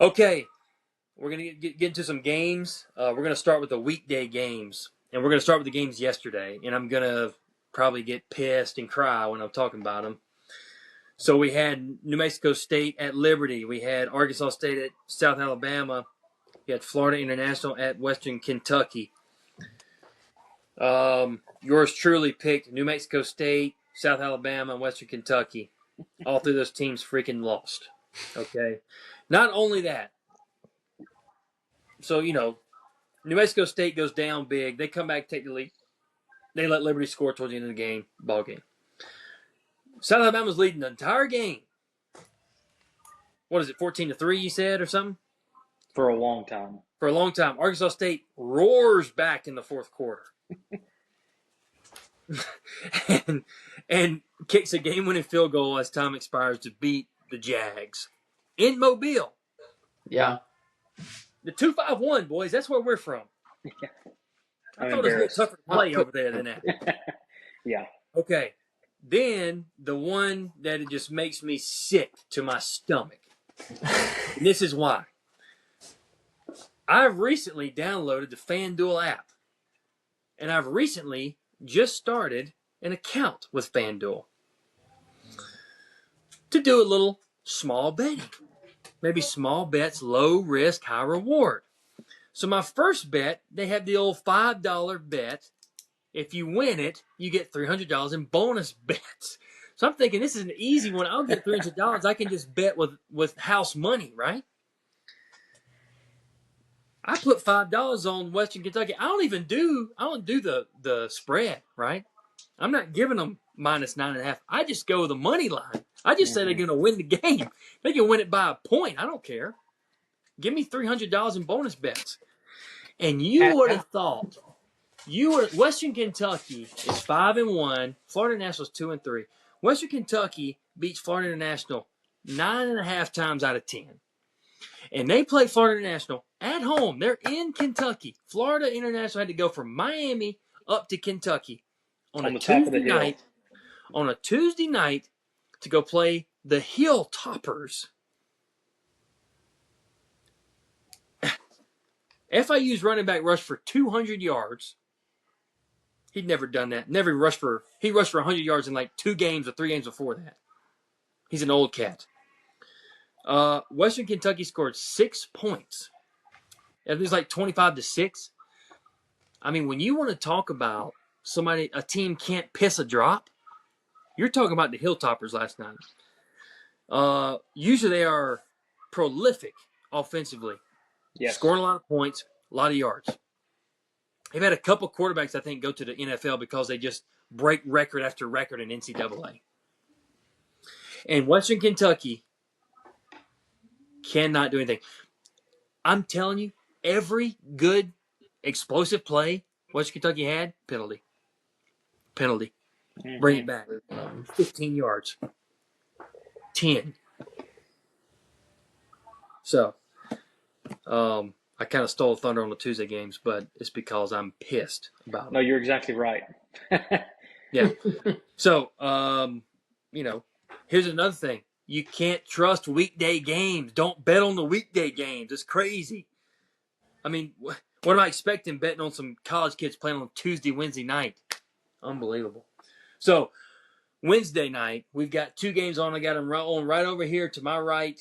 Okay, we're gonna get into some games. We're gonna start with the weekday games, and we're gonna start with the games yesterday. And I'm gonna probably get pissed and cry when I'm talking about them. So we had New Mexico State at Liberty. We had Arkansas State at South Alabama. We had Florida International at Western Kentucky. Yours truly picked New Mexico State, South Alabama, and Western Kentucky. All three of those teams freaking lost. Okay. Not only that, so, New Mexico State goes down big. They come back, take the lead. They let Liberty score towards the end of the game, ball game. South Alabama's leading the entire game. What is it, 14-3, you said, or something? For a long time. For a long time. Arkansas State roars back in the fourth quarter. and kicks a game-winning field goal as time expires to beat the Jags. In Mobile. Yeah. The 251, boys. That's where we're from. Yeah. I thought it was a little tougher to play over there than that. Yeah. Okay. Then the one that it just makes me sick to my stomach. And this is why. I've recently downloaded the FanDuel app. And I've recently just started an account with FanDuel to do a little small betting. Maybe small bets, low risk, high reward. So my first bet, they have the old $5 bet. If you win it, you get $300 in bonus bets. So I'm thinking this is an easy one. I'll get $300. I can just bet with house money, right? I put $5 on Western Kentucky. I don't do the spread, right? I'm not giving them -9.5. I just go with the money line. I just say they're going to win the game. They can win it by a point. I don't care. Give me $300 in bonus bets. And you would have thought Western Kentucky is 5-1. Florida International is 2-3. Western Kentucky beats Florida International 9.5 times out of 10. And they play Florida International at home. They're in Kentucky. Florida International had to go from Miami up to Kentucky on a Tuesday night to go play the Hilltoppers. FIU's running back rushed for 200 yards. He'd never done that. He rushed for 100 yards in like 2 games or 3 games before that. He's an old cat. Western Kentucky scored 6 points. It was like 25-6. I mean, when you want to talk about a team can't piss a drop, you're talking about the Hilltoppers last night. Usually they are prolific offensively. Yes. Scoring a lot of points, a lot of yards. They've had a couple quarterbacks, I think, go to the NFL because they just break record after record in NCAA. And Western Kentucky cannot do anything. I'm telling you, every good explosive play Western Kentucky had, penalty. Bring it back. 15 yards. 10. So, I kind of stole thunder on the Tuesday games, but it's because I'm pissed about it. No, you're exactly right. Yeah. So, here's another thing. You can't trust weekday games. Don't bet on the weekday games. It's crazy. I mean, what am I expecting betting on some college kids playing on Tuesday, Wednesday night? Unbelievable. So, Wednesday night, we've got 2 games on. I got them on right over here to my right.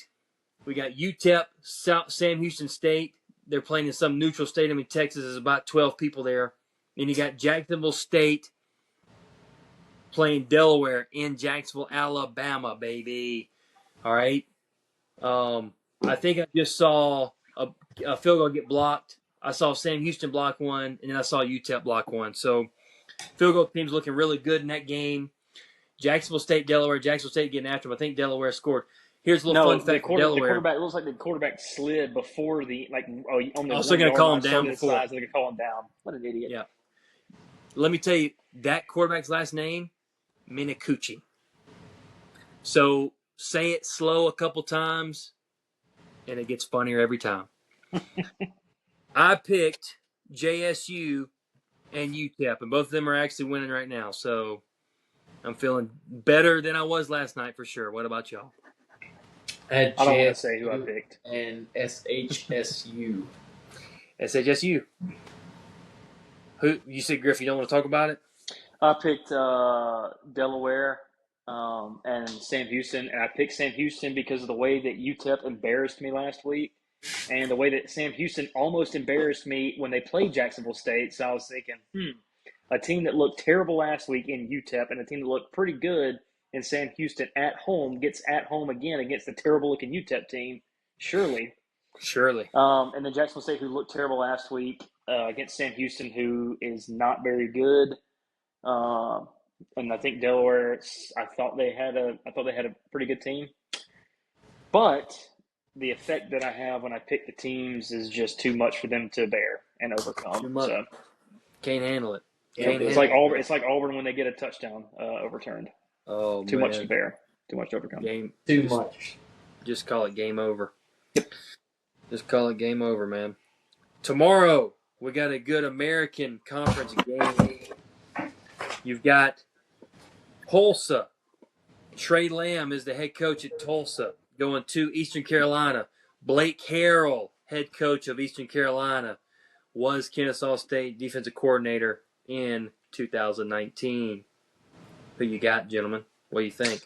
We got UTEP, Sam Houston State. They're playing in some neutral stadium in Texas. There's about 12 people there. And you got Jacksonville State playing Delaware in Jacksonville, Alabama, baby. All right. I think I just saw a field goal get blocked. I saw Sam Houston block one, and then I saw UTEP block one. So field goal team's looking really good in that game. Jacksonville State, Delaware. Jacksonville State getting after them. I think Delaware scored. Here's a little fun fact for Delaware. The quarterback looks like the quarterback slid before the on the. Also going to call him down before. They're going to call him down. What an idiot! Yeah. Let me tell you, that quarterback's last name, Minakuchi. So say it slow a couple times, and it gets funnier every time. I picked JSU and UTEP, and both of them are actually winning right now. So I'm feeling better than I was last night for sure. What about y'all? I had I don't want to say who I JSU picked. and SHSU. SHSU. Who you said, Griff? You don't want to talk about it? I picked Delaware and Sam Houston, and I picked Sam Houston because of the way that UTEP embarrassed me last week, and the way that Sam Houston almost embarrassed me when they played Jacksonville State. So I was thinking, a team that looked terrible last week in UTEP and a team that looked pretty good in Sam Houston at home gets at home again against the terrible-looking UTEP team, surely. Surely. And then Jacksonville State, who looked terrible last week against Sam Houston, who is not very good. And I think Delaware. I thought they had a pretty good team, but the effect that I have when I pick the teams is just too much for them to bear and overcome. Too much. So Can't handle it. Yeah, Can't it's handle like it. Auburn. It's like Auburn when they get a touchdown overturned. Oh, Too man. much to bear. Too much to overcome. Too much. Just call it game over. Just call it game over, man. Tomorrow, we got a good American Conference game. You've got Tulsa. Trey Lamb is the head coach at Tulsa, going to Eastern Carolina. Blake Harrell, head coach of Eastern Carolina, was Kennesaw State defensive coordinator in 2019. Who you got, gentlemen? What do you think?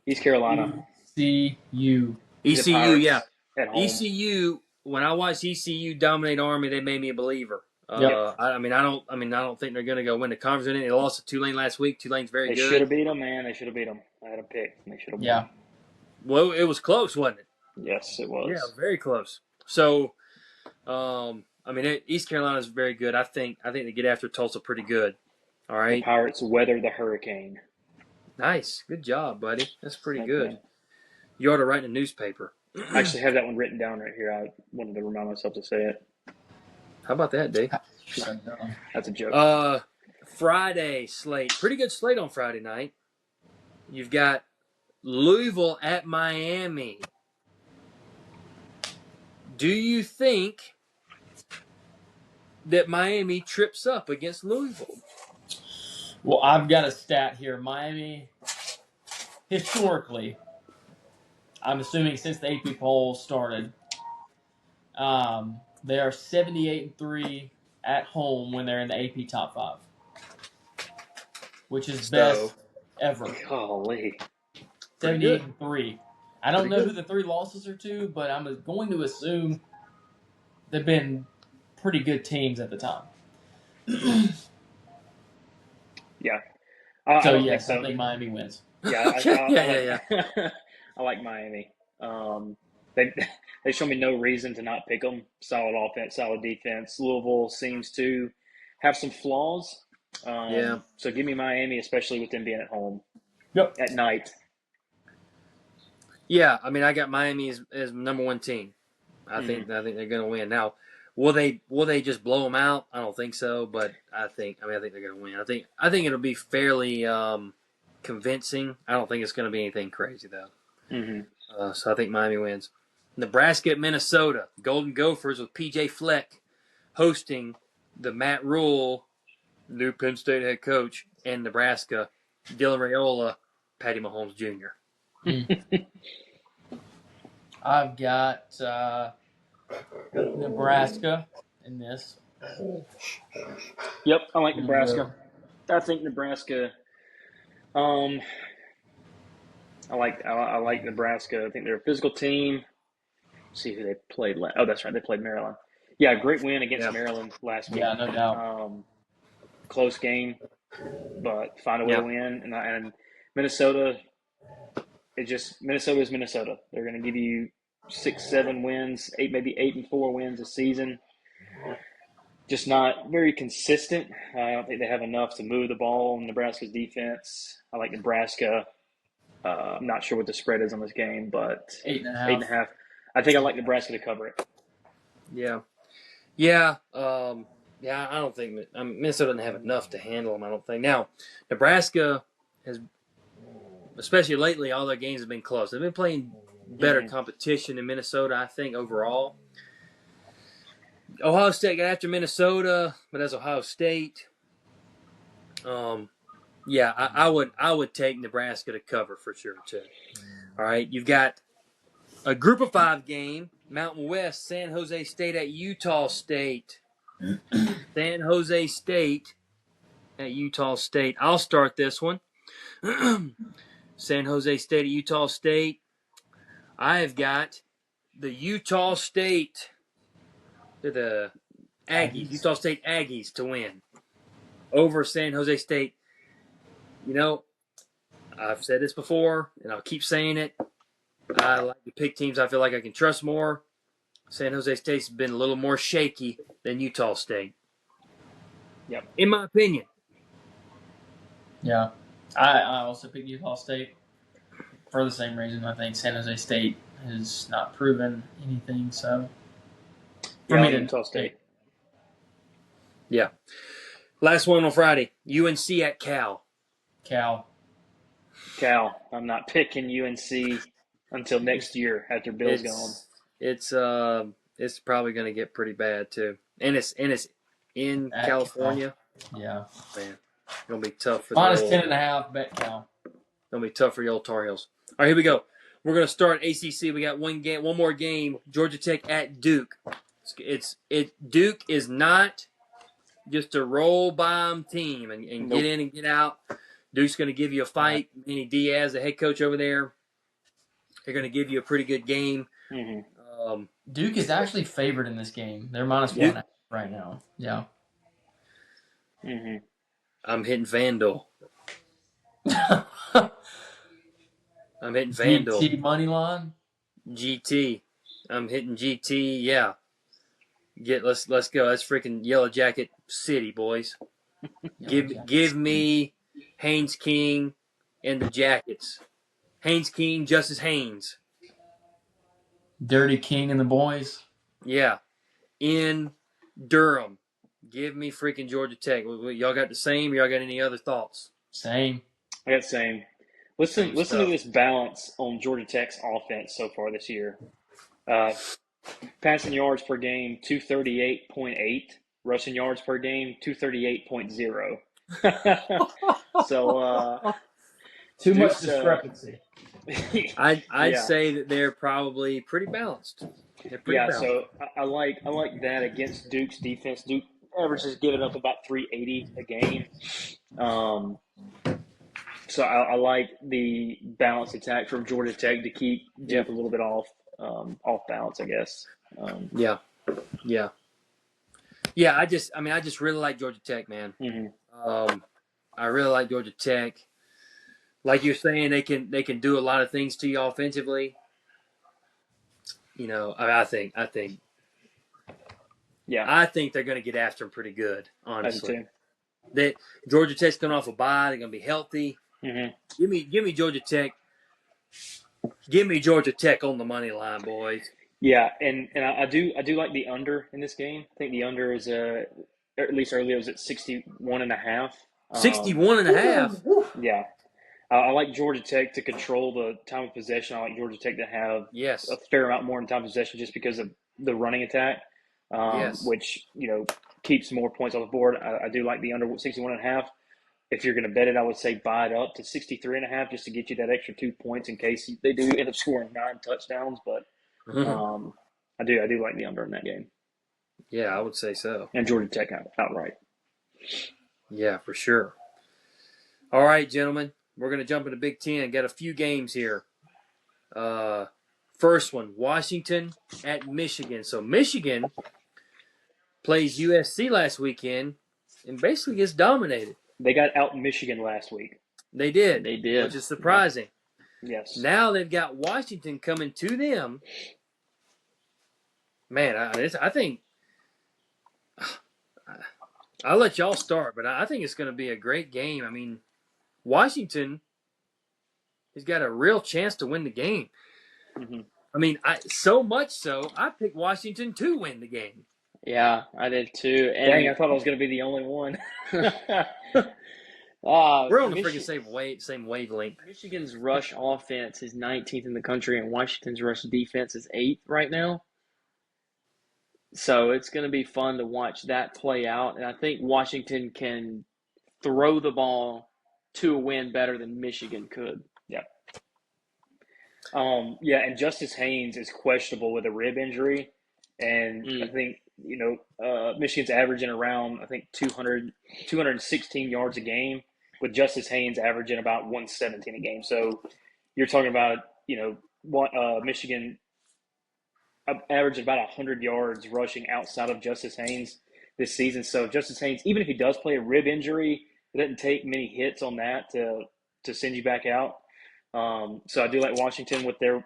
East Carolina. ECU. ECU, yeah. At home. ECU. When I watched ECU dominate Army, they made me a believer. Yep. I don't think they're going to go win the conference. They lost to Tulane last week. Tulane's very They good. should have beat them, man. They should have beat them. I had them picked. They should have won. Yeah. Well, it was close, wasn't it? Yes, it was. Yeah, very close. So, East Carolina's very good. I think they get after Tulsa pretty good. All right. The Pirates weather the hurricane. Nice. Good job, buddy. That's pretty Thank good. you. You ought to write in a newspaper. I actually have that one written down right here. I wanted to remind myself to say it. How about that, Dave? That's a joke. Friday slate. Pretty good slate on Friday night. You've got Louisville at Miami. Do you think that Miami trips up against Louisville? Well, I've got a stat here. Miami, historically, I'm assuming since the AP poll started, they are 78-3 at home when they're in the AP top 5, which is best ever. Golly. 78-3. I don't know who the 3 losses are to, but I'm going to assume they've been pretty good teams at the time. Yeah. So yes, I think Miami wins. Yeah. Yeah. I like Miami. They show me no reason to not pick them. Solid offense, solid defense. Louisville seems to have some flaws. So give me Miami, especially with them being at home. Yep. At night. Yeah, I got Miami as number 1 team. I think they're going to win. Now, will they just blow them out? I don't think so, but I think they're going to win. I think it'll be fairly convincing. I don't think it's going to be anything crazy though. Mm-hmm. So I think Miami wins. Nebraska at Minnesota. Golden Gophers with PJ Fleck hosting the Matt Rule, new Penn State head coach, and Nebraska. Dylan Raiola, Patty Mahomes Jr. I've got Nebraska in this. Yep, I like Nebraska. I think Nebraska. I like Nebraska. I think they're a physical team. Let's see who they played last. Oh, that's right. They played Maryland. Yeah, great win against Maryland last week. Yeah, no doubt. Close game, but find a way to win. And Minnesota, Minnesota is Minnesota. They're going to give you 6-7 wins, maybe 8-4 wins a season. Just not very consistent. I don't think they have enough to move the ball on Nebraska's defense. I like Nebraska. I'm not sure what the spread is on this game, but 8.5. I think I like Nebraska to cover it. Yeah. I don't think Minnesota doesn't have enough to handle them. I don't think. Now, Nebraska has, especially lately, all their games have been close. They've been playing better competition in Minnesota, I think, overall. Ohio State got after Minnesota, but that's Ohio State. I would take Nebraska to cover for sure too. All right, you've got A Group of 5 game, Mountain West, San Jose State at Utah State. San Jose State at Utah State. I'll start this one. San Jose State at Utah State. I have got the Utah State, the Aggies, Utah State Aggies to win over San Jose State. You know, I've said this before, and I'll keep saying it. I like to pick teams I feel like I can trust more. San Jose State's been a little more shaky than Utah State. Yep. In my opinion. Yeah. I also picked Utah State for the same reason. I think San Jose State has not proven anything, so for me, Utah State. Yeah. Last one on Friday. UNC at Cal. Cal. I'm not picking UNC until next year after Bill's gone. It's probably going to get pretty bad too, and it's in at California. Cal. Yeah, man, it's going to be tough for minus 10.5. Bet Cal. Going to be tough for your old Tar Heels. All right, here we go. We're going to start ACC. We got one more game. Georgia Tech at Duke. Duke is not just a roll bomb team and nope. Get in and get out. Duke's going to give you a fight. Manny Diaz, the head coach over there, they're going to give you a pretty good game. Mm-hmm. Duke is actually favored in this game. They're minus 1 right now. Yeah. Mm-hmm. I'm hitting Vandal. I'm hitting Vandal. GT money line. GT. I'm hitting GT. Yeah. Let's go. That's freaking Yellow Jacket City, boys. Give me Haynes King and the Jackets. Haynes King, Justice Haynes. Dirty King and the boys. Yeah. In Durham. Give me freaking Georgia Tech. Y'all got the same? Y'all got any other thoughts? Same. I got the same. Listen to this balance on Georgia Tech's offense so far this year. Passing yards per game, 238.8. Rushing yards per game, 238.0. So too much discrepancy. I'd say that they're probably pretty balanced. They're pretty balanced. So I like that against Duke's defense. Duke averages giving up about 380 a game. So I like the balanced attack from Georgia Tech to keep Jeff a little bit off balance, I guess. Yeah. I just really like Georgia Tech, man. Mm-hmm. I really like Georgia Tech. Like you're saying, they can do a lot of things to you offensively. You know, I think they're going to get after them pretty good. Honestly, that Georgia Tech's coming off a bye. They're going to be healthy. Mm-hmm. Give me Georgia Tech. Give me Georgia Tech on the money line, boys. Yeah, and I do like the under in this game. I think the under is or at least earlier it was at 61.5. 61.5. Yeah. I like Georgia Tech to control the time of possession. I like Georgia Tech to have a fair amount more in time of possession just because of the running attack, which keeps more points on the board. I do like the under 61.5. If you're going to bet it, I would say buy it up to 63.5 just to get you that extra 2 points in case they do end up scoring 9 touchdowns. But I do like the under in that game. Yeah, I would say so. And Georgia Tech outright. Yeah, for sure. All right, gentlemen. We're going to jump into Big Ten. Got a few games here. First one, Washington at Michigan. So Michigan plays USC last weekend and basically gets dominated. They got out Michigan last week. They did. Which is surprising. Yes. Now they've got Washington coming to them. Man, I think I'll let y'all start, but I think it's going to be a great game. I mean, Washington has got a real chance to win the game. Mm-hmm. I mean, so much so, I picked Washington to win the game. Yeah, I did too. And dang, I thought I was going to be the only one. We're on the freaking same wavelength. Michigan's rush offense is 19th in the country, and Washington's rush defense is 8th right now. So it's going to be fun to watch that play out. And I think Washington can throw the ball to a win better than Michigan could. Yeah. Yeah, and Justice Haynes is questionable with a rib injury, and I Mm. think Michigan's averaging around I think 216 yards a game, with Justice Haynes averaging about 117 a game. So you're talking about Michigan averaged about 100 yards rushing outside of Justice Haynes this season. So Justice Haynes, even if he does play a rib injury, it doesn't take many hits on that to send you back out. So I do like Washington with their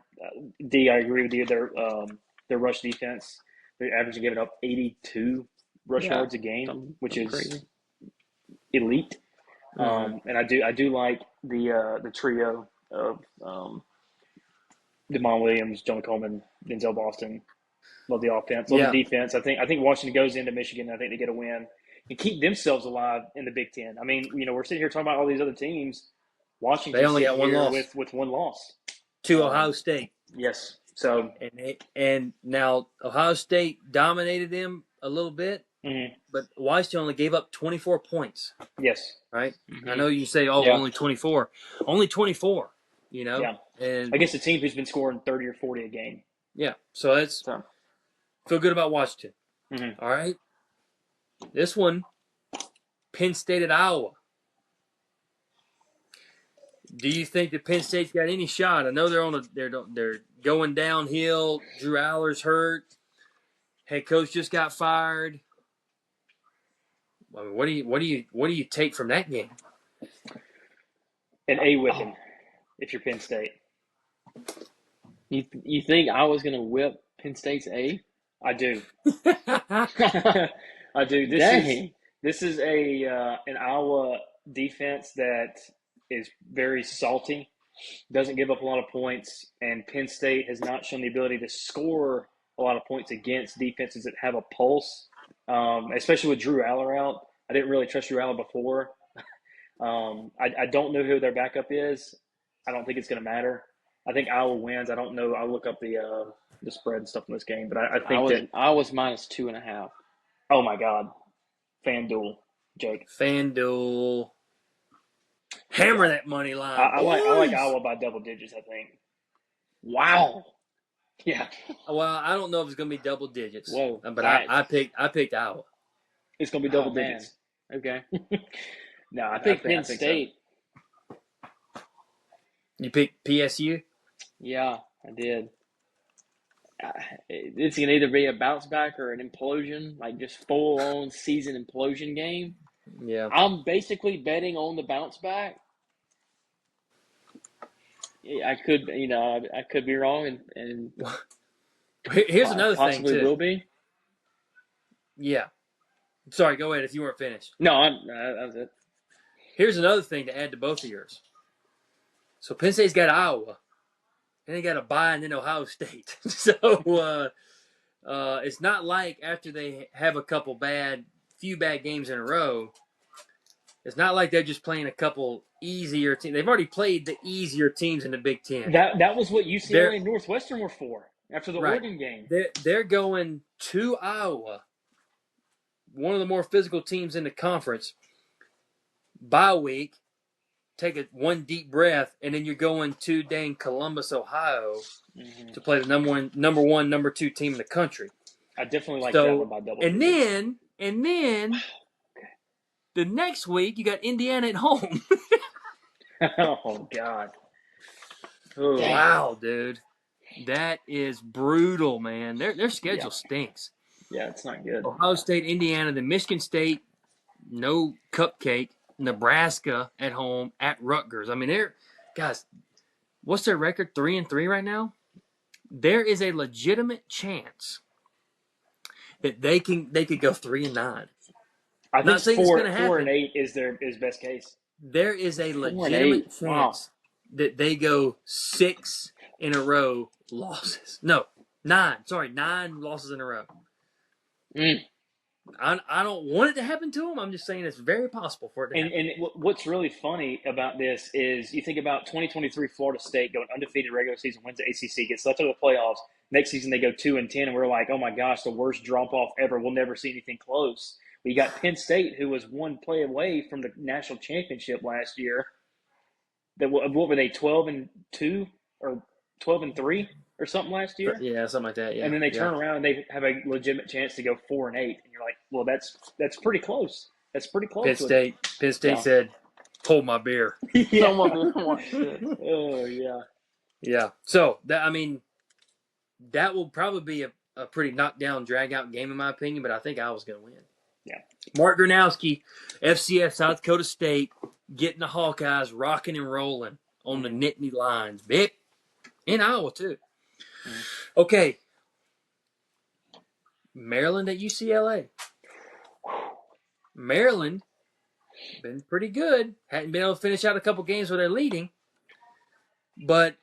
D. I agree with you. Their rush defense, they're averaging giving up 82 rush Yeah, yards a game, which is crazy. elite. Mm-hmm. And I do like the trio of Demond Williams, Jonah Coleman, Denzel Boston. Love the offense. Love Yeah, the defense. I think Washington goes into Michigan. I think they get a win and keep themselves alive in the Big Ten. I mean, we're sitting here talking about all these other teams. they Washington's only sitting got one here loss with one loss. to Ohio State, Yes. So, and now Ohio State dominated them a little bit, but Washington only gave up 24 points. yes. Right? Mm-hmm. I know you say, "Oh, Yeah. only 24." Only 24. Yeah. And Against a team who's been scoring 30 or 40 a game. yeah, so that's So, feel good about Washington. Mhm. All right, this one, Penn State at Iowa. Do you think that Penn State's got any shot? I know they're going downhill. Drew Aller's hurt. Head coach just got fired. I mean, what do you take from that game? an A whipping if you're Penn State. You think I was gonna whip Penn State's A? I do. I do. Dang. This is an Iowa defense that is very salty, doesn't give up a lot of points, and Penn State has not shown the ability to score a lot of points against defenses that have a pulse, especially with Drew Aller out. I didn't really trust Drew Aller before. I don't know who their backup is. I don't think it's going to matter. I think Iowa wins. I don't know. I'll look up the spread and stuff in this game, but I think that. I was minus 2.5. Oh my God, FanDuel, Jake. FanDuel. Hammer that money line. I like boys! Iowa by double digits. I think. Wow. Yeah, Well, I don't know if it's going to be double digits. Whoa. But I picked Iowa. it's going to be double Oh, man. digits. Okay. No, I think Penn think State. You picked PSU? Yeah, I did. It's going to either be a bounce back or an implosion, like just full on season implosion game. Yeah. I'm basically betting on the bounce back. I could be wrong, and Here's another thing, possibly too. will be. Yeah. Sorry, go ahead if you weren't finished. No, that was it. Here's another thing to add to both of yours. So Penn State's got Iowa, and they got a bye and then Ohio State. So it's not like after they have a few bad games in a row, it's not like they're just playing a couple easier teams. They've already played the easier teams in the Big Ten. That was what UCLA and Northwestern were for after the Oregon game. They're going to Iowa, one of the more physical teams in the conference. Bye week, take one deep breath, and then you're going to dang Columbus, Ohio, to play the number one, number 2 team in the country. I definitely like that one by double digits. And then the next week you got Indiana at home. Oh God! Oh, wow, dude, that is brutal, man. Their schedule stinks. Yeah, it's not good. Ohio State, Indiana, then Michigan State, no cupcake. Nebraska at home at Rutgers. I mean, guys, what's their record? 3-3 right now. There is a legitimate chance that they could go 3-9. I think saying it's gonna 4-8 is their best case. There is a legitimate chance that they go 6 in a row losses. No, 9. Sorry, 9 losses in a row. I don't want it to happen to them. I'm just saying it's very possible for it to happen. And what's really funny about this is you think about 2023 Florida State going undefeated regular season, wins the ACC, gets left out of the playoffs. Next season they go 2-10, and we're like, oh my gosh, the worst drop off ever. We'll never see anything close. But you got Penn State, who was one play away from the national championship last year. What were they, 12-2 or 12-3 or something last year. Yeah, something like that. Yeah, and then they turn around and they have a legitimate chance to go 4-8, and you're like, well, that's pretty close. That's pretty close. Penn State said, "Hold my beer." Yeah. Some of them watch this. Oh yeah. Yeah. So that will probably be a pretty knockdown, drag out game in my opinion. But I think Iowa's going to win. Yeah. Mark Gronowski, FCS South Dakota State, getting the Hawkeyes rocking and rolling on the Nittany Lions, big in Iowa too. Okay. Maryland at UCLA. Maryland been pretty good. Hadn't been able to finish out a couple games where they're leading, but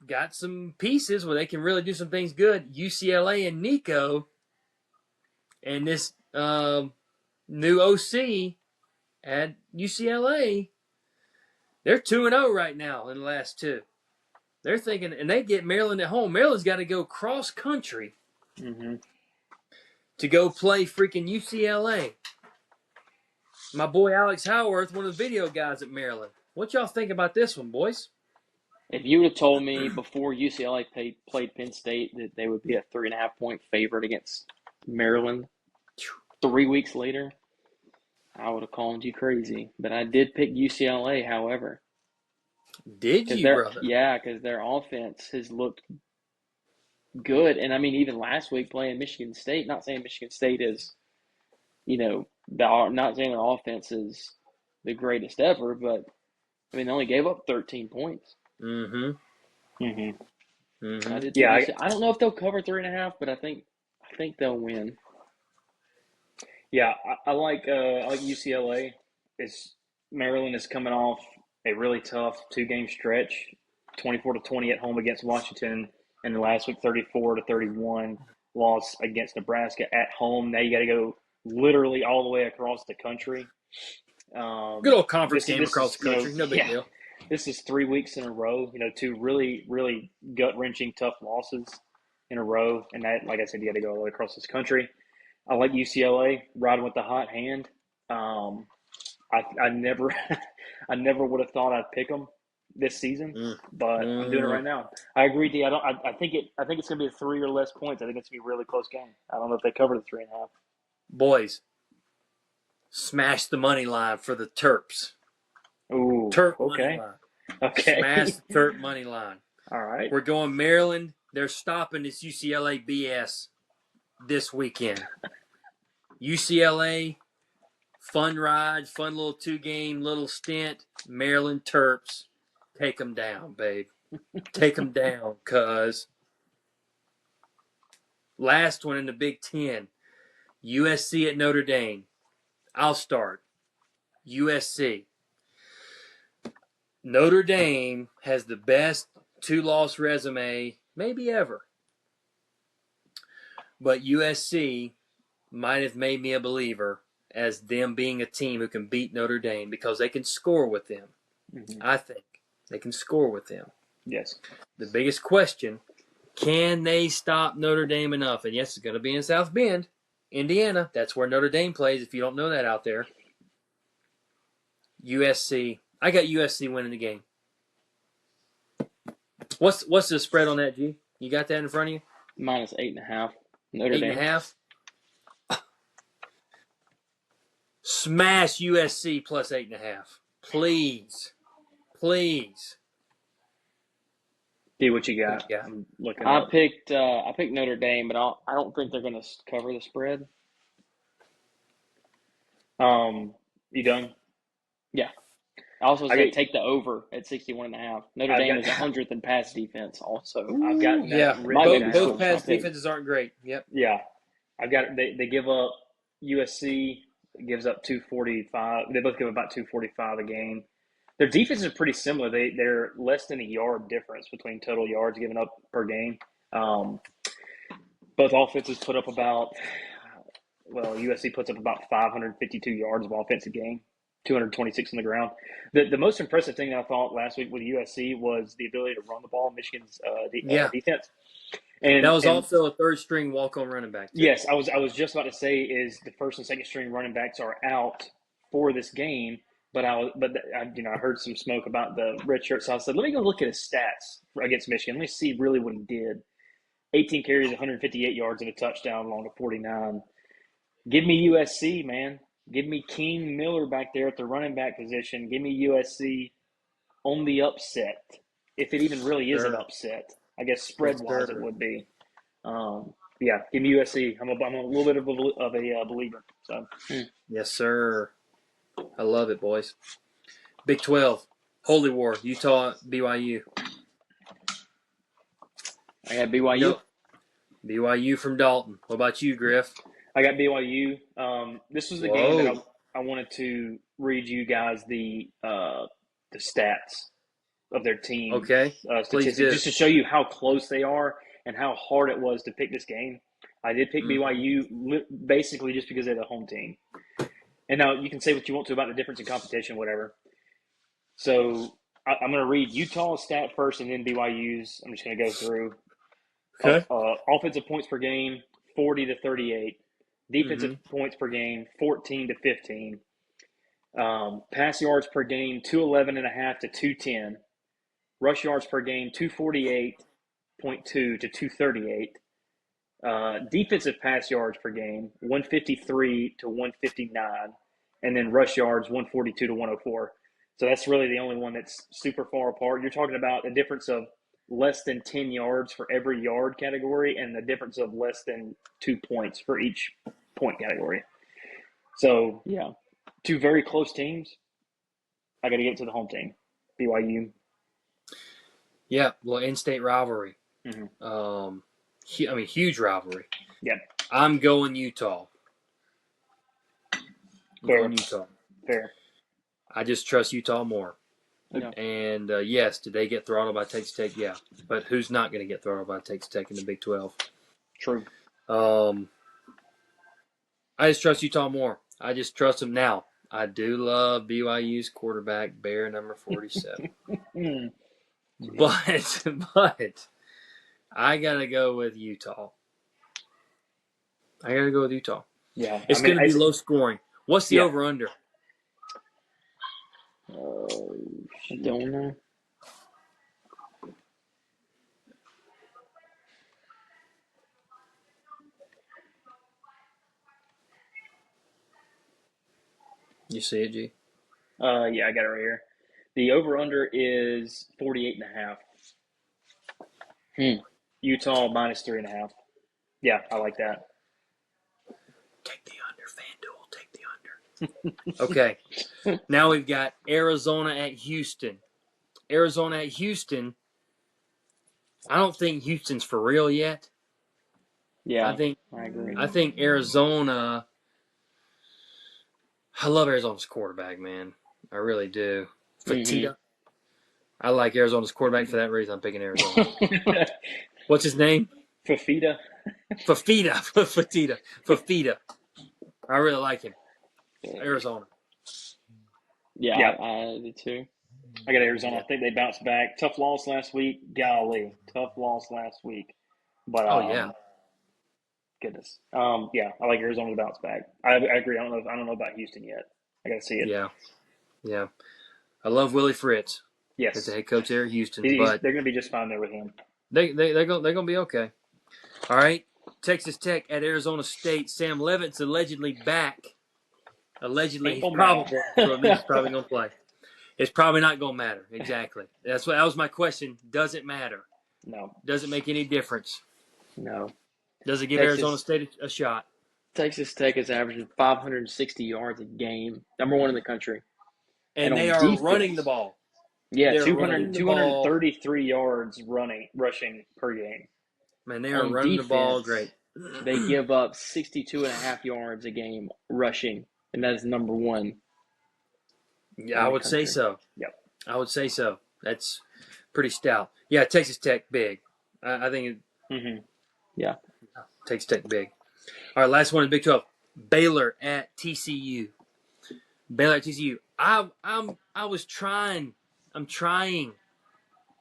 got some pieces where they can really do some things good. UCLA and Nico and this new OC at UCLA, they're 2-0 right now in the last two. They're thinking, and they get Maryland at home. Maryland's got to go cross country to go play freaking UCLA. My boy Alex Howarth, one of the video guys at Maryland. What y'all think about this one, boys? If you would have told me before UCLA played Penn State that they would be a 3.5-point favorite against Maryland 3 weeks later, I would have called you crazy. But I did pick UCLA, however. Did you, brother? Yeah, because their offense has looked good. And, I mean, even last week playing Michigan State, not saying Michigan State is, not saying their offense is the greatest ever, but, I mean, they only gave up 13 points. Mm-hmm. Mm-hmm. I don't know if they'll cover 3.5, but I think they'll win. Yeah, I like UCLA. Maryland is coming off a really tough 2-game stretch, 24-20 at home against Washington, and the last week 34-31 loss against Nebraska at home. Now you got to go literally all the way across the country. Good old conference game across the country. No big deal. This is 3 weeks in a row. Two really, really gut-wrenching tough losses in a row, and that, like I said, you got to go all the way across this country. I like UCLA riding with the hot hand. I never would have thought I'd pick them this season, but I'm doing it right now. I agree, D. I think it's going to be 3 or less points. I think it's going to be a really close game. I don't know if they cover the 3.5. Boys, smash the money line for the Terps. Ooh, Terp okay. money line. Okay. Smash the Terp money line. All right. We're going Maryland. They're stopping this UCLA BS this weekend. UCLA, fun ride, fun little 2-game little stint. Maryland Terps, take them down, babe. Take them down, cuz. Last one in the Big Ten. USC at Notre Dame. I'll start. USC. Notre Dame has the best 2-loss resume maybe ever. But USC might have made me a believer as them being a team who can beat Notre Dame because they can score with them. Mm-hmm. I think they can score with them. Yes. The biggest question, can they stop Notre Dame enough? And yes, it's going to be in South Bend, Indiana. That's where Notre Dame plays, if you don't know that out there. USC. I got USC winning the game. What's the spread on that, G? You got that in front of you? Minus 8.5. Notre Dame. 8.5? Smash USC plus 8.5. Please. Please. D, what you got? Yeah. I'm looking I picked Notre Dame, but I don't think they're going to cover the spread. You done? Yeah. I also say take the over at 61.5. Notre Dame is 100th in pass defense also. I've got that. Both pass defenses aren't great. Yep. Yeah. I've got they give up USC gives up 245. They both give about 245 a game. Their defense is pretty similar. They're less than a yard difference between total yards given up per game. Both offenses put up USC puts up about 552 yards of offensive game, 226 on the ground. The most impressive thing that I thought last week with USC was the ability to run the ball in Michigan's defense. And that was also a third-string walk-on running back, too. Yes, I was just about to say is the first and second string running backs are out for this game I heard some smoke about the red shirt, so I said, let me go look at his stats against Michigan. Let me see really what he did. 18 carries, 158 yards, and a touchdown along to 49. Give me USC, man. Give me King Miller back there at the running back position. Give me USC on the upset, if it even really is an upset. I guess spread-wise it would be. Yeah, give me USC. I'm a little bit of a believer. So. Yes, sir. I love it, boys. Big 12, Holy War, Utah, BYU. I got BYU. BYU from Dalton. What about you, Griff? I got BYU. This was the game that I wanted to read you guys the stats of their team. Okay, statistics, just to show you how close they are and how hard it was to pick this game. I did pick BYU basically just because they're the home team. And now you can say what you want to about the difference in competition, whatever. So I'm going to read Utah's stat first and then BYU's. I'm just going to go through. Okay. Offensive points per game, 40 to 38. Defensive points per game, 14 to 15. Pass yards per game, 211.5 to 210. Rush yards per game, 248.2 to 238. Defensive pass yards per game, 153 to 159. And then rush yards, 142 to 104. So that's really the only one that's super far apart. You're talking about a difference of less than 10 yards for every yard category and the difference of less than 2 points for each point category. So, yeah, two very close teams. I got to get to the home team, BYU. Yeah, well, in-state rivalry. Mm-hmm. Huge rivalry. Yep. I'm going Utah. Fair. I just trust Utah more. Yeah. And, yes, did they get throttled by Texas Tech? Yeah. But who's not going to get throttled by Texas Tech in the Big 12? True. I just trust Utah more. I just trust them now. I do love BYU's quarterback, Bear number 47. But I got to go with Utah. Yeah. It's going to be low scoring. What's the over-under? I don't know. You see it, G? Yeah, I got it right here. The over-under is 48.5. Utah minus 3.5. Yeah, I like that. Take the under, FanDuel. Take the under. Okay. Now we've got Arizona at Houston. I don't think Houston's for real yet. Yeah, I agree. I think Arizona. I love Arizona's quarterback, man. I really do. Fafita. I like Arizona's quarterback for that reason. I'm picking Arizona. What's his name? Fafita. I really like him. Arizona. Yeah. I do too. I got Arizona. I think they bounced back. Tough loss last week. Golly. Tough loss last week. But goodness. Yeah, I like Arizona to bounce back. I agree. I don't know about Houston yet. I got to see it. Yeah. I love Willie Fritz. Yes. As the head coach there at Houston. But they're going to be just fine there with him. They're going to be okay. All right. Texas Tech at Arizona State. Sam Levitt's allegedly back. He's probably going to play. It's probably not going to matter. Exactly. That was my question. Does it matter? No. Does it make any difference? No. Does it give Arizona State a shot? Texas Tech is averaging 560 yards a game. Number one in the country. And they are running the ball. Yeah, 233 yards rushing per game. Man, they are running the ball great. They give up 62.5 yards a game rushing, and that is number one. Yeah, I would say so. Yep. I would say so. That's pretty stout. Yeah, Texas Tech big. I think Yeah. Texas Tech big. All right, last one in Big 12. Baylor at TCU. I'm trying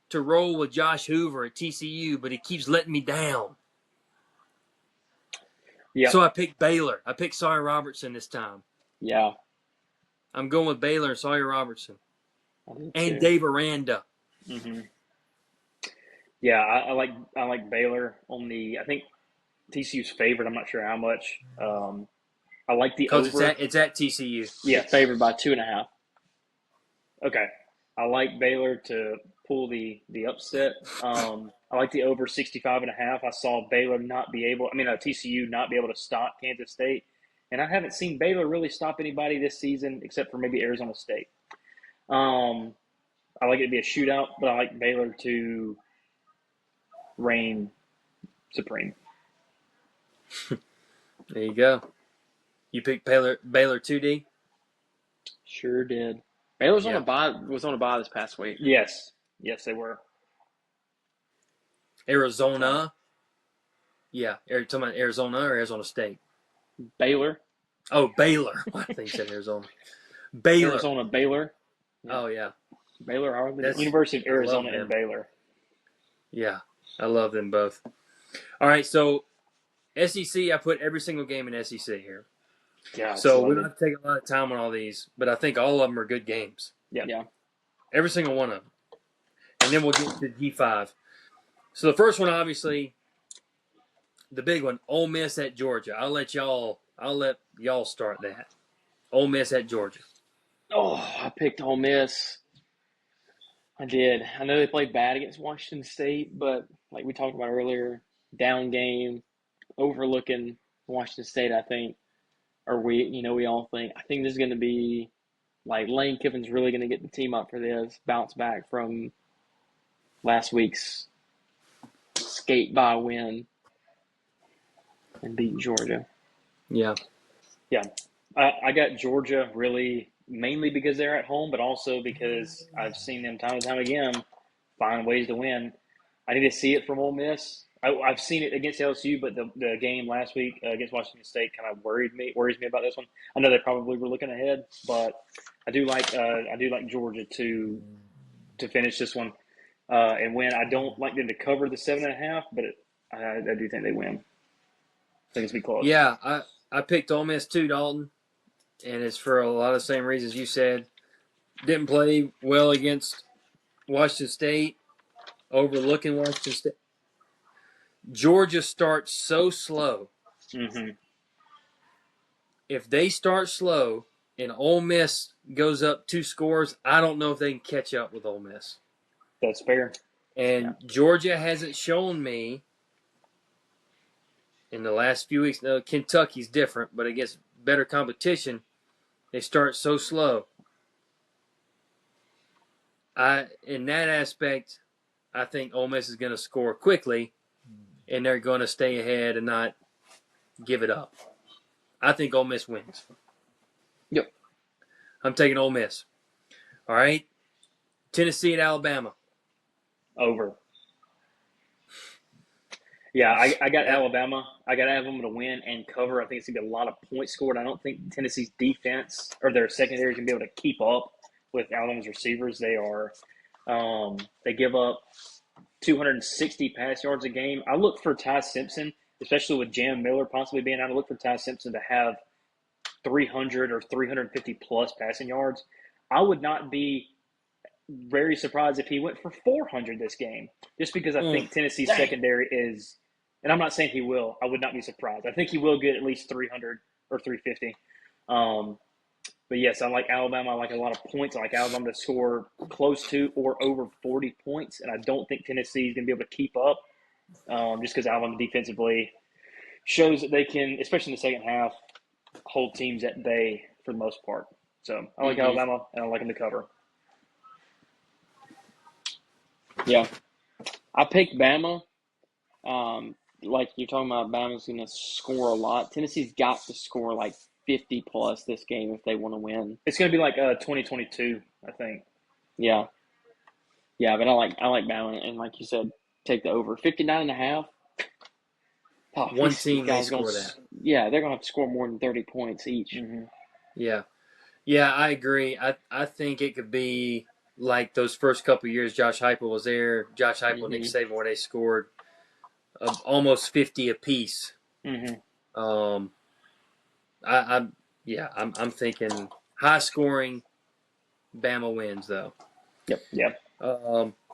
to roll with Josh Hoover at TCU, but he keeps letting me down. Yeah. So I picked Baylor. I picked Sawyer Robertson this time. Yeah. I'm going with Baylor and Sawyer Robertson. I do And too. Dave Aranda. Mm-hmm. Yeah, I like Baylor on the. I think TCU's favorite. I'm not sure how much. I like the Because over. it's at TCU. Yes. Favored by 2.5. Okay. I like Baylor to pull the upset. I like the over 65.5. I saw Baylor not be able. I mean, TCU not be able to stop Kansas State, and I haven't seen Baylor really stop anybody this season except for maybe Arizona State. I like it to be a shootout, but I like Baylor to reign supreme. There you go. You picked Baylor 2D? Sure did. Baylor's Yeah. was on a bye this past week. Yes, they were. Arizona. Yeah. You're talking about Arizona or Arizona State? Baylor. Oh, Baylor. I think you said Arizona. Baylor. Arizona, Baylor. Oh, yeah. Baylor, Harley. That's- University of Arizona them. and Baylor. Yeah. I love them both. All right. So, SEC, I put every single game in SEC here. Yeah. So, we don't have to take a lot of time on all these, but I think all of them are good games. Yeah. Every single one of them. And then we'll get to G5. So, the first one, obviously, the big one, Ole Miss at Georgia. I'll let y'all start that. Ole Miss at Georgia. Oh, I picked Ole Miss. I did. I know they played bad against Washington State, but like we talked about earlier, down game, overlooking Washington State, I think, or we all think. I think this is going to be like Lane Kiffin's really going to get the team up for this, bounce back from last week's skate by win and beat Georgia. Yeah. I got Georgia really mainly because they're at home, but also because I've seen them time and time again find ways to win. I need to see it from Ole Miss. I've seen it against LSU, but the game last week against Washington State kind of worries me about this one. I know they probably were looking ahead, but I do like Georgia to finish this one and win. I don't like them to cover the 7.5, but I do think they win. I think it's gonna be close. Yeah, I picked Ole Miss too, Dalton, and it's for a lot of the same reasons you said. Didn't play well against Washington State, overlooking Washington State. Georgia starts so slow. Mm-hmm. If they start slow and Ole Miss goes up 2 scores, I don't know if they can catch up with Ole Miss. That's fair. And Georgia hasn't shown me in the last few weeks. Now, Kentucky's different, but against better competition, they start so slow. In that aspect, I think Ole Miss is going to score quickly, and they're going to stay ahead and not give it up. I think Ole Miss wins. Yep. I'm taking Ole Miss. All right. Tennessee at Alabama. Over. Yeah, I got Alabama. I got Alabama to win and cover. I think it's going to be a lot of points scored. I don't think Tennessee's defense or their secondary is going to be able to keep up with Alabama's receivers. They give up 260 pass yards a game. I look for Ty Simpson, especially with Jam Miller possibly being out. I look for Ty Simpson to have 300 or 350 plus passing yards. I would not be very surprised if he went for 400 this game, just because I think Tennessee's secondary is, and I'm not saying he will. I would not be surprised. I think he will get at least 300 or 350. But yes, I like Alabama. I like a lot of points. I like Alabama to score close to or over 40 points, and I don't think Tennessee is going to be able to keep up, just because Alabama defensively shows that they can, especially in the second half, hold teams at bay for the most part. So I like Alabama, and I like them to cover. Yeah. I picked Bama. Like you're talking about, Bama's going to score a lot. Tennessee's got to score like 50 plus this game if they want to win. It's going to be like 2022, I think. Yeah. Yeah, but I like Bama, and like you said, take the over 59.5. Oh, One team may score that. Yeah, they're going to have to score more than 30 points each. Mm-hmm. Yeah, I agree. I think it could be like those first couple of years Josh Heupel was there. Josh Heupel and Nick Saban, where they scored almost 50 apiece. Mm-hmm. I'm thinking high scoring. Bama wins though. Yep.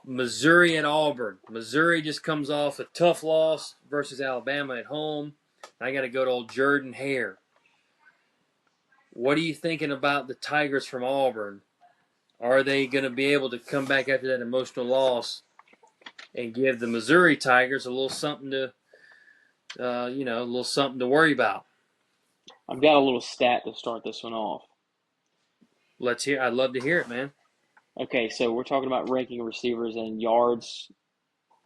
Missouri and Auburn. Missouri just comes off a tough loss versus Alabama at home. I got to go to old Jordan Hare. What are you thinking about the Tigers from Auburn? Are they going to be able to come back after that emotional loss and give the Missouri Tigers a little something to, a little something to worry about? I've got a little stat to start this one off. Let's hear. I'd love to hear it, man. Okay, so we're talking about ranking receivers and yards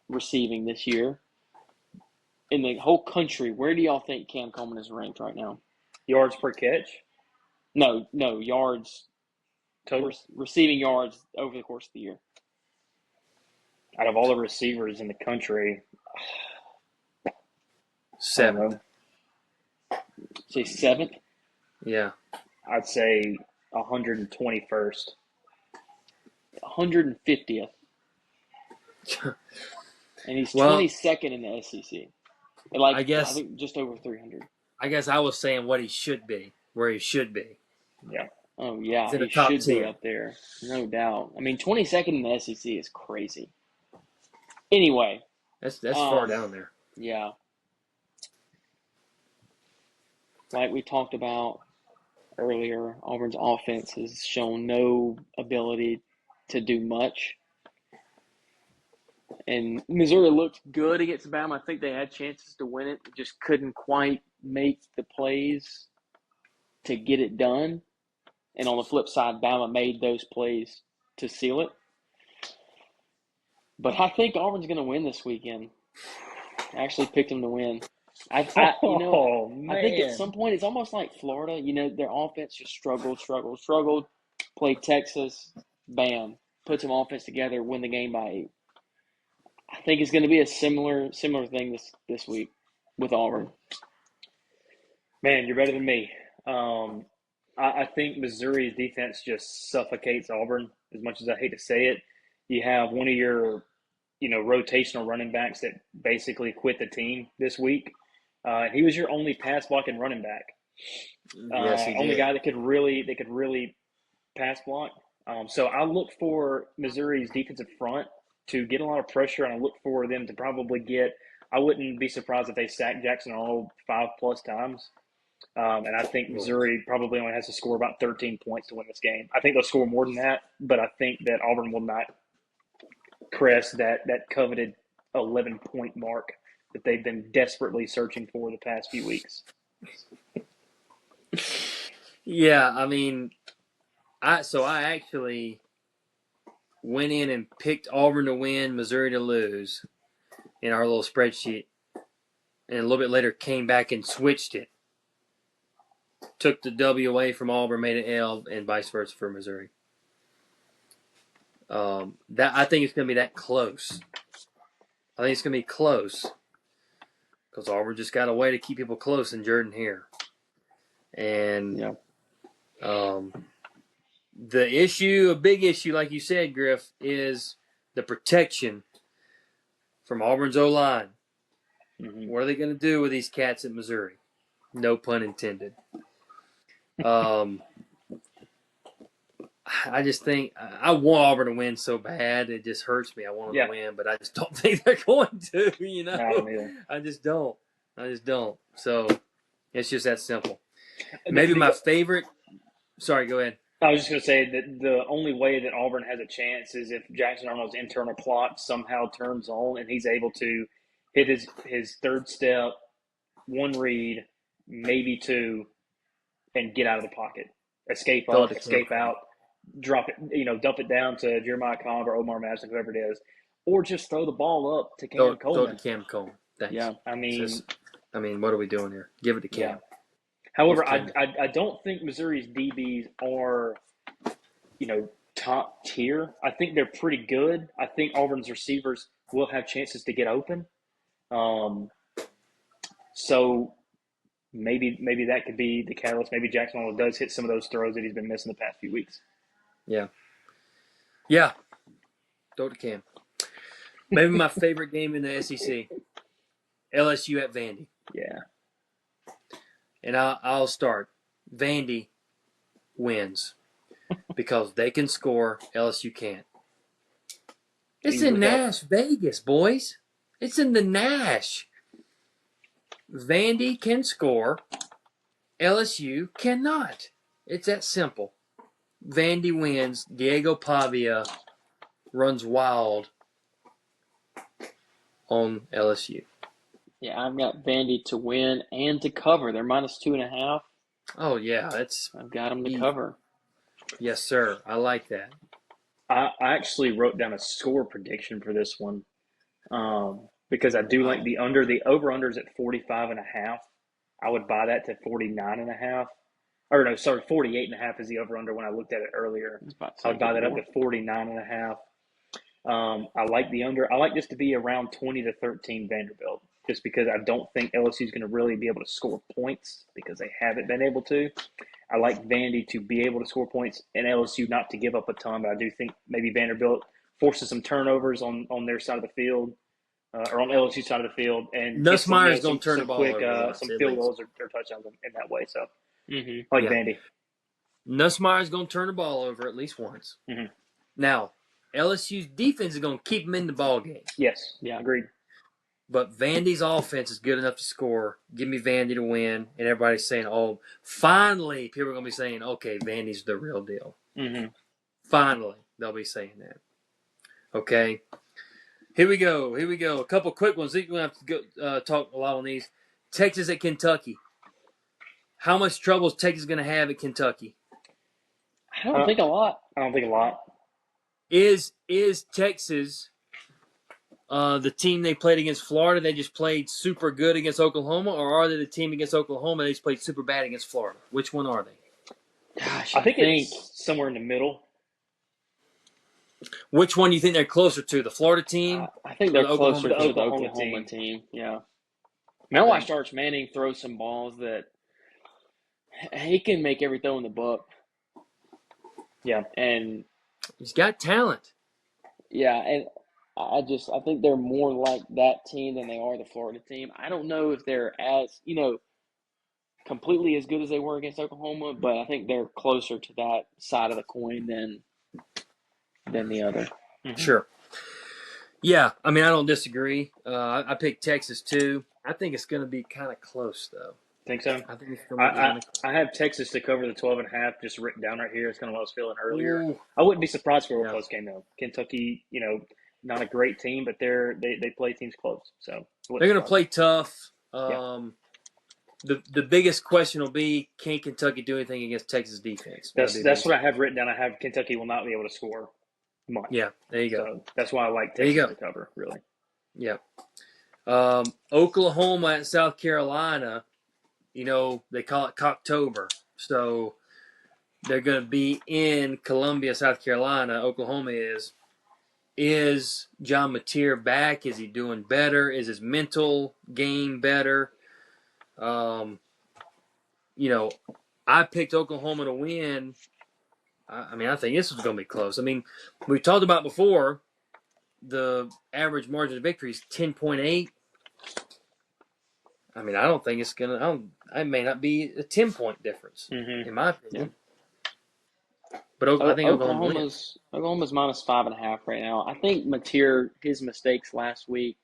receiving this year. In the whole country, where do y'all think Cam Coleman is ranked right now? Yards per catch. No, yards Total. Receiving yards over the course of the year. Out of all the receivers in the country, 7th. Say 7th? Yeah. I'd say 121st. 150th. And he's Well, 22nd in the SEC. I guess, think just over 300. I guess I was saying what he should be, where he should be. Yeah. Oh, yeah, He's in he the top should 10. be up there. No doubt. I mean, 22nd in the SEC is crazy. Anyway. That's far down there. Yeah. Like we talked about earlier, Auburn's offense has shown no ability to do much. And Missouri looked good against Bama. I think they had chances to win it, just couldn't quite make the plays to get it done. And on the flip side, Bama made those plays to seal it. But I think Auburn's going to win this weekend. I actually picked them to win. I think at some point it's almost like Florida. Their offense just struggled. Played Texas, bam, put some offense together, win the game by 8. I think it's going to be a similar thing this week with Auburn. Man, you're better than me. I think Missouri's defense just suffocates Auburn. As much as I hate to say it, you have one of your, rotational running backs that basically quit the team this week. He was your only pass blocking running back. Yes, he did. Only guy that could really pass block. So I look for Missouri's defensive front to get a lot of pressure, and I look for them to probably get. I wouldn't be surprised if they sack Jackson all 5+ times. And I think Missouri probably only has to score about 13 points to win this game. I think they'll score more than that, but I think that Auburn will not crest that coveted 11-point mark that they've been desperately searching for the past few weeks. Yeah, I mean, I actually went in and picked Auburn to win, Missouri to lose in our little spreadsheet, and a little bit later came back and switched it. Took the W away from Auburn, made it L, and vice versa for Missouri. I think it's going to be that close. I think it's going to be close because Auburn just got a way to keep people close in Jordan Hare. And the issue, a big issue, like you said, Griff, is the protection from Auburn's O-line. Mm-hmm. What are they going to do with these cats at Missouri? No pun intended. I just think I want Auburn to win so bad. It just hurts me. I want them to win, but I just don't think they're going to, I just don't. So it's just that simple. Maybe my favorite – sorry, go ahead. I was just going to say that the only way that Auburn has a chance is if Jackson Arnold's internal clock somehow turns on and he's able to hit his third step, one read, maybe two, and get out of the pocket. Escape up, escape out, drop it, dump it down to Jeremiah Cobb or Omar Madison, whoever it is, or just throw the ball up to Cam Coleman. Throw to Cam Coleman. Thanks. Yeah, I mean, what are we doing here? Give it to Cam. Yeah. However, I don't think Missouri's DBs are, top tier. I think they're pretty good. I think Auburn's receivers will have chances to get open. So maybe that could be the catalyst. Maybe Jackson Arnold does hit some of those throws that he's been missing the past few weeks. Yeah. Yeah. Throw to Cam. Maybe my favorite game in the SEC. LSU at Vandy. Yeah. And I'll start. Vandy, wins because they can score, LSU can't. It's Easily in Nash, Vegas, boys. It's in the Nash. Vandy can score, LSU cannot. It's that simple. Vandy wins. Diego Pavia runs wild on LSU. Yeah, I've got Vandy to win and to cover. They're -2.5. Oh, yeah. I've got them to cover. Yes, sir. I like that. I actually wrote down a score prediction for this one because I do like the under. The over-under is at 45.5. I would buy that to 49.5. Or no, sorry, 48.5 is the over-under when I looked at it earlier. I would buy that up to 49.5. I like the under. I like this to be around 20-13 Vanderbilt, just because I don't think LSU is going to really be able to score points because they haven't been able to. I like Vandy to be able to score points and LSU not to give up a ton, but I do think maybe Vanderbilt forces some turnovers on their side of the field or on LSU side of the field, and Nussmeier's going to turn the ball quick, over. some field goals or touchdowns in that way. So Mm-hmm. I like Vandy. Nussmeier's going to turn the ball over at least once. Mm-hmm. Now, LSU's defense is going to keep them in the ball game. Yes, yeah, agreed. But Vandy's offense is good enough to score. Give me Vandy to win. And everybody's saying, oh, finally, people are going to be saying, okay, Vandy's the real deal. Mm-hmm. Finally, they'll be saying that. Okay. Here we go. A couple quick ones. We're going to have to go, talk a lot on these. Texas at Kentucky. How much trouble is Texas going to have at Kentucky? I don't think a lot. Is Texas the team they played against Florida? They just played super good against Oklahoma, or are they the team against Oklahoma? They just played super bad against Florida. Which one are they? Gosh, I think it's somewhere in the middle. Which one do you think they're closer to? The Florida team? I think they're closer to the Oklahoma Oklahoma team. Yeah. I watched Arch Manning throw some balls that he can make every throw in the book. Yeah. And he's got talent. Yeah, and I think they're more like that team than they are the Florida team. I don't know if they're as, completely as good as they were against Oklahoma, but I think they're closer to that side of the coin than the other. Mm-hmm. Sure. Yeah, I mean, I don't disagree. I picked Texas too. I think it's going to be kind of close, though. Think so? I think it's going to be kind of close. I have Texas to cover the 12.5 just written down right here. It's kind of what I was feeling earlier. Ooh. I wouldn't be surprised for a close game, though. Kentucky, not a great team, but they play teams close. So they're going to play tough. The biggest question will be, can Kentucky do anything against Texas defense? That's what I have written down. I have Kentucky will not be able to score much. Yeah, there you go. So that's why I like Texas to cover, really. Yeah. Oklahoma at South Carolina, they call it Cocktober. So they're going to be in Columbia, South Carolina. Oklahoma is. Is John Mateer back? Is he doing better? Is his mental game better? I picked Oklahoma to win. I think this was going to be close. I mean, we talked about before, the average margin of victory is 10.8. I mean, I don't think it's going to – it may not be a 10-point difference, in my opinion. Yeah. But I think Oklahoma's -5.5 right now. I think Mateer, his mistakes last week,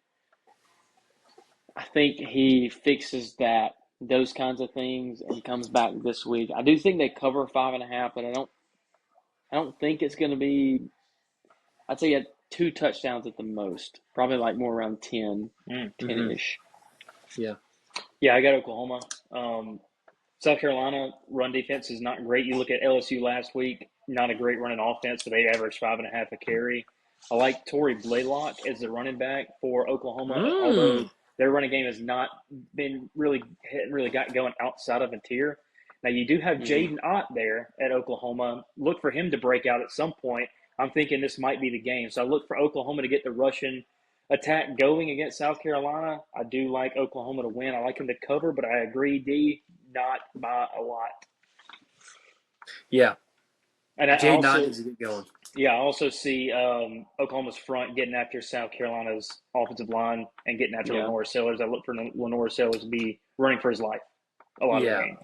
I think he fixes those kinds of things and comes back this week. I do think they cover 5.5, but I don't think it's going to be. I'd say he had 2 touchdowns at the most, probably like more around 10-ish. Yeah. Yeah, I got Oklahoma. South Carolina run defense is not great. You look at LSU last week, not a great running offense, but they averaged 5.5 a carry. I like Torrey Blaylock as the running back for Oklahoma, although their running game has not been hadn't really got going outside of Mateer. Now, you do have Jaden Ott there at Oklahoma. Look for him to break out at some point. I'm thinking this might be the game. So I look for Oklahoma to get the Russian attack going against South Carolina. I do like Oklahoma to win. I like them to cover, but I agree, D, not by a lot. Yeah. And Jaden Ott needs to get going. Yeah, I also see Oklahoma's front getting after South Carolina's offensive line and getting after Lenore Sellers. I look for Lenore Sellers to be running for his life a lot of the game.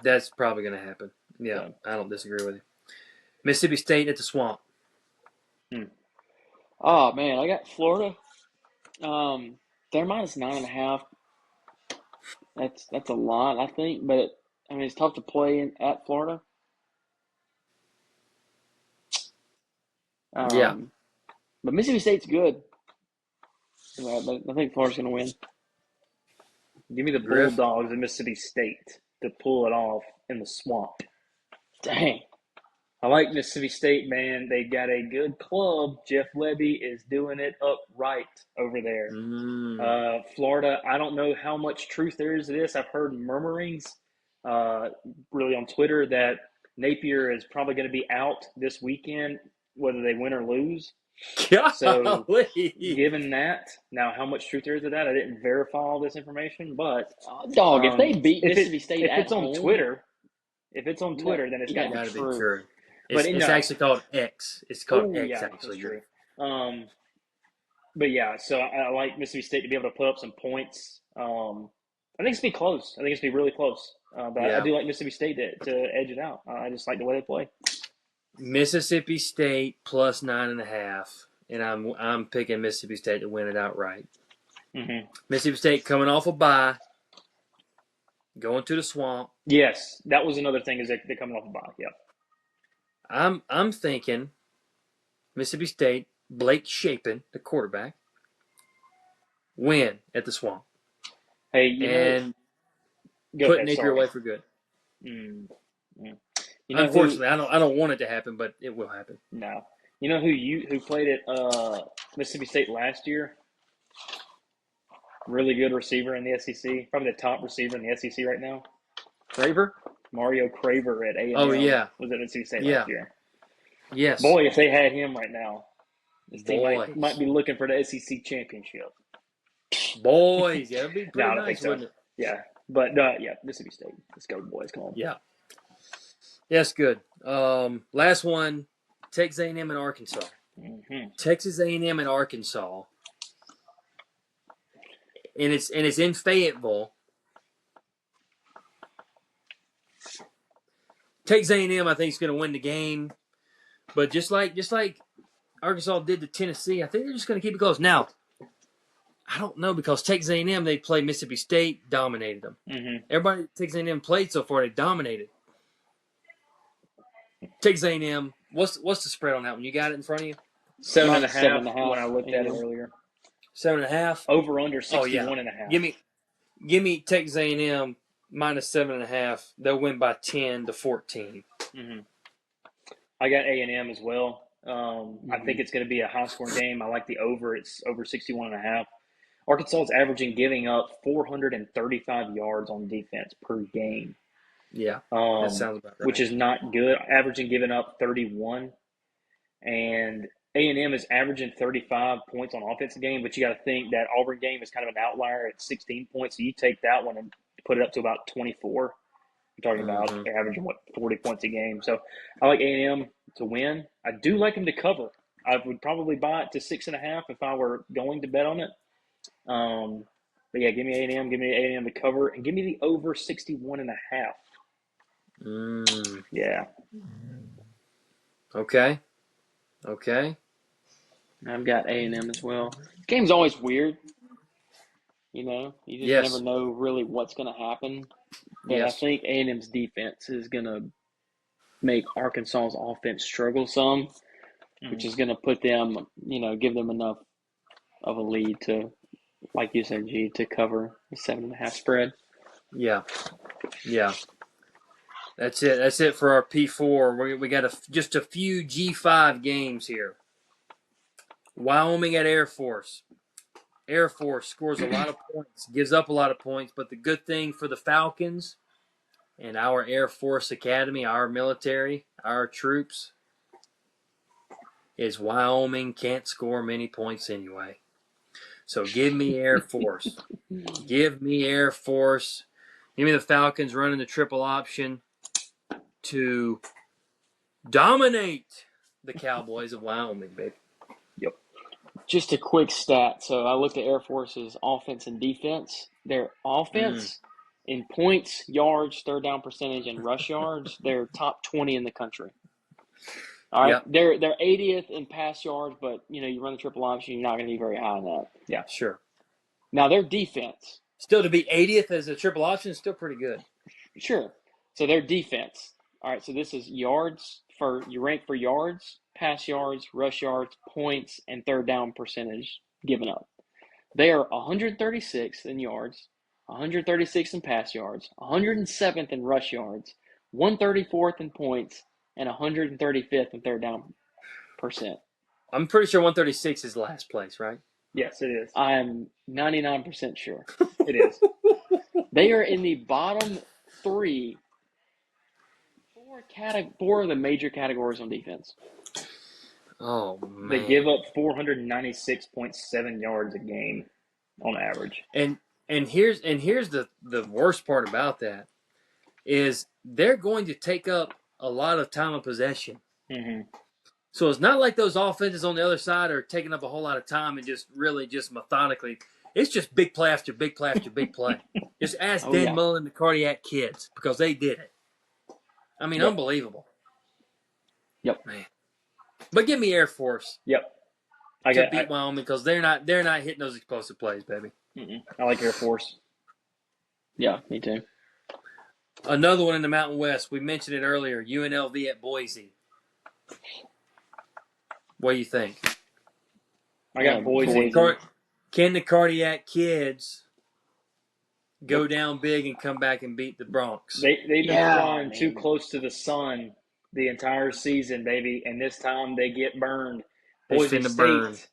That's probably going to happen. Yeah, So. I don't disagree with you. Mississippi State at the Swamp. Oh man, I got Florida. They're minus 9.5. That's a lot, I think. But I mean, it's tough to play at Florida. Yeah. But Mississippi State's good. I think Florida's going to win. Give me the Griff? Bulldogs of Mississippi State to pull it off in the Swamp. Dang. I like Mississippi State, man. They got a good club. Jeff Levy is doing it up right over there. Florida, I don't know how much truth there is to this. I've heard murmurings really on Twitter that Napier is probably going to be out this weekend, whether they win or lose. So, given that, now how much truth there is to that, I didn't verify all this information, but dog, if they beat Mississippi State if it's home, on Twitter, then it's got to be be true. But It's actually called X. It's called X, actually. That's true. But yeah, so I like Mississippi State to be able to put up some points. I think it's going to be close. I think it's going to be really close. But I do like Mississippi State to edge it out. I just like the way they play. Mississippi State plus 9.5, and I'm picking Mississippi State to win it outright. Mm-hmm. Mississippi State coming off a bye, going to the Swamp. Yes, that was another thing is they're coming off a bye. Yeah. I'm thinking Mississippi State, Blake Shapen, the quarterback, win at the Swamp. Hey, put Napier away for good. Unfortunately, I don't want it to happen, but it will happen. No. You know who played at Mississippi State last year? Really good receiver in the SEC. Probably the top receiver in the SEC right now. Craver? Mario Craver at A&M. Oh, yeah. Was at Mississippi State last year. Yes. Boy, if they had him right now, this team might be looking for the SEC championship. Boys, yeah, that'd be pretty nice, so. wouldn't it? Yeah. But, Mississippi State. Let's go, boys. Come on. Yeah. That's good. Last one, Texas A&M and Arkansas. Mm-hmm. Texas A&M and Arkansas. And it's in Fayetteville. Texas A&M, I think, is going to win the game. But just like Arkansas did to Tennessee, I think they're just going to keep it close. Now, I don't know because Texas A&M, they played Mississippi State, dominated them. Mm-hmm. Everybody that Texas A&M played so far, they dominated. Texas A&M, what's the spread on that one? You got it in front of you? 7.5 when I looked at it earlier. 7.5? Over under 61.5. Give me Texas A&M minus 7.5. They'll win by 10 to 14. Mm-hmm. I got A&M as well. I think it's going to be a high-scoring game. I like the over. It's over 61.5. Arkansas is giving up 435 yards on defense per game. Yeah, that sounds about right. Which is not good. Averaging giving up 31. And A&M is averaging 35 points on offense a game, but you got to think that Auburn game is kind of an outlier at 16 points. So you take that one and put it up to about 24. You're talking about averaging, 40 points a game. So I like A&M to win. I do like them to cover. I would probably buy it to 6.5 if I were going to bet on it. But yeah, give me A&M. Give me A&M to cover. And give me the over 61.5. Yeah. Okay. I've got A&M as well. This game's always weird. You just never know really what's going to happen. But I think A&M's defense is going to make Arkansas's offense struggle some, which is going to put them, give them enough of a lead to, like you said, G, to cover the 7.5 spread. Yeah. That's it for our P4. We got just a few G5 games here. Wyoming at Air Force. Air Force scores a lot of points, gives up a lot of points, but the good thing for the Falcons and our Air Force Academy, our military, our troops, is Wyoming can't score many points anyway. So give me Air Force. Give me Air Force. Give me the Falcons running the triple option to dominate the Cowboys of Wyoming, baby. Yep. Just a quick stat. So I looked at Air Force's offense and defense. Their offense In points, yards, third down percentage, and rush yards, they're top 20 in the country. All right, they're 80th in pass yards, but you run the triple option, you're not going to be very high in that. Yeah, sure. Now their defense, still to be 80th as a triple option is still pretty good. Sure. So their defense. All right, so this is yards you rank for yards, pass yards, rush yards, points, and third down percentage given up. They are 136th in yards, 136th in pass yards, 107th in rush yards, 134th in points, and 135th in third down percent. I'm pretty sure 136 is last place, right? Yes, it is. I'm 99% sure. It is. They are in the bottom four of the major categories on defense. Oh, man. They give up 496.7 yards a game on average. And here's the worst part about that is they're going to take up a lot of time of possession. Mm-hmm. So it's not like those offenses on the other side are taking up a whole lot of time and just methodically. It's just big play after big play after big play. Just ask Dan Mullen and the Cardiac Kids because they did it. I mean, unbelievable. Yep. Man. But give me Air Force. Yep. To beat Wyoming because they're not hitting those explosive plays, baby. I like Air Force. Yeah, me too. Another one in the Mountain West. We mentioned it earlier. UNLV at Boise. What do you think? I got Boise. Can the Cardiac Kids go down big and come back and beat the Bronx? They've been flying too close to the sun the entire season, baby, and this time they get burned. Boise State.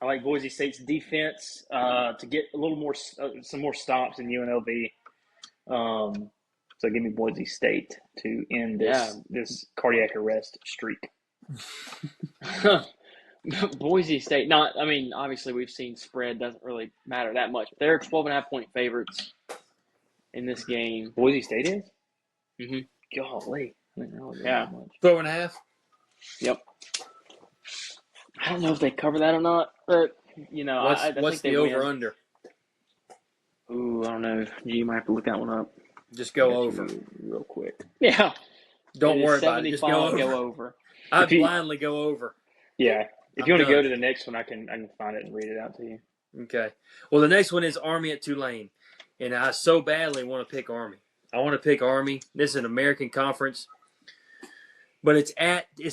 I like Boise State's defense to get a little more, some more stops in UNLV. So give me Boise State to end this cardiac arrest streak. Boise State, obviously we've seen spread doesn't really matter that much. But they're 12.5-point favorites in this game. Boise State is? Mm-hmm. Golly. Yeah. 12.5? Yep. I don't know if they cover that or not, but, I what's think the over-under? Ooh, I don't know. You might have to look that one up. Just go over. Real quick. Yeah. Don't worry about it. Just go over. I blindly go over. Yeah. If you want to go to the next one, I can find it and read it out to you. Okay. Well, the next one is Army at Tulane. And I so badly want to pick Army. I want to pick Army. This is an American conference. But it's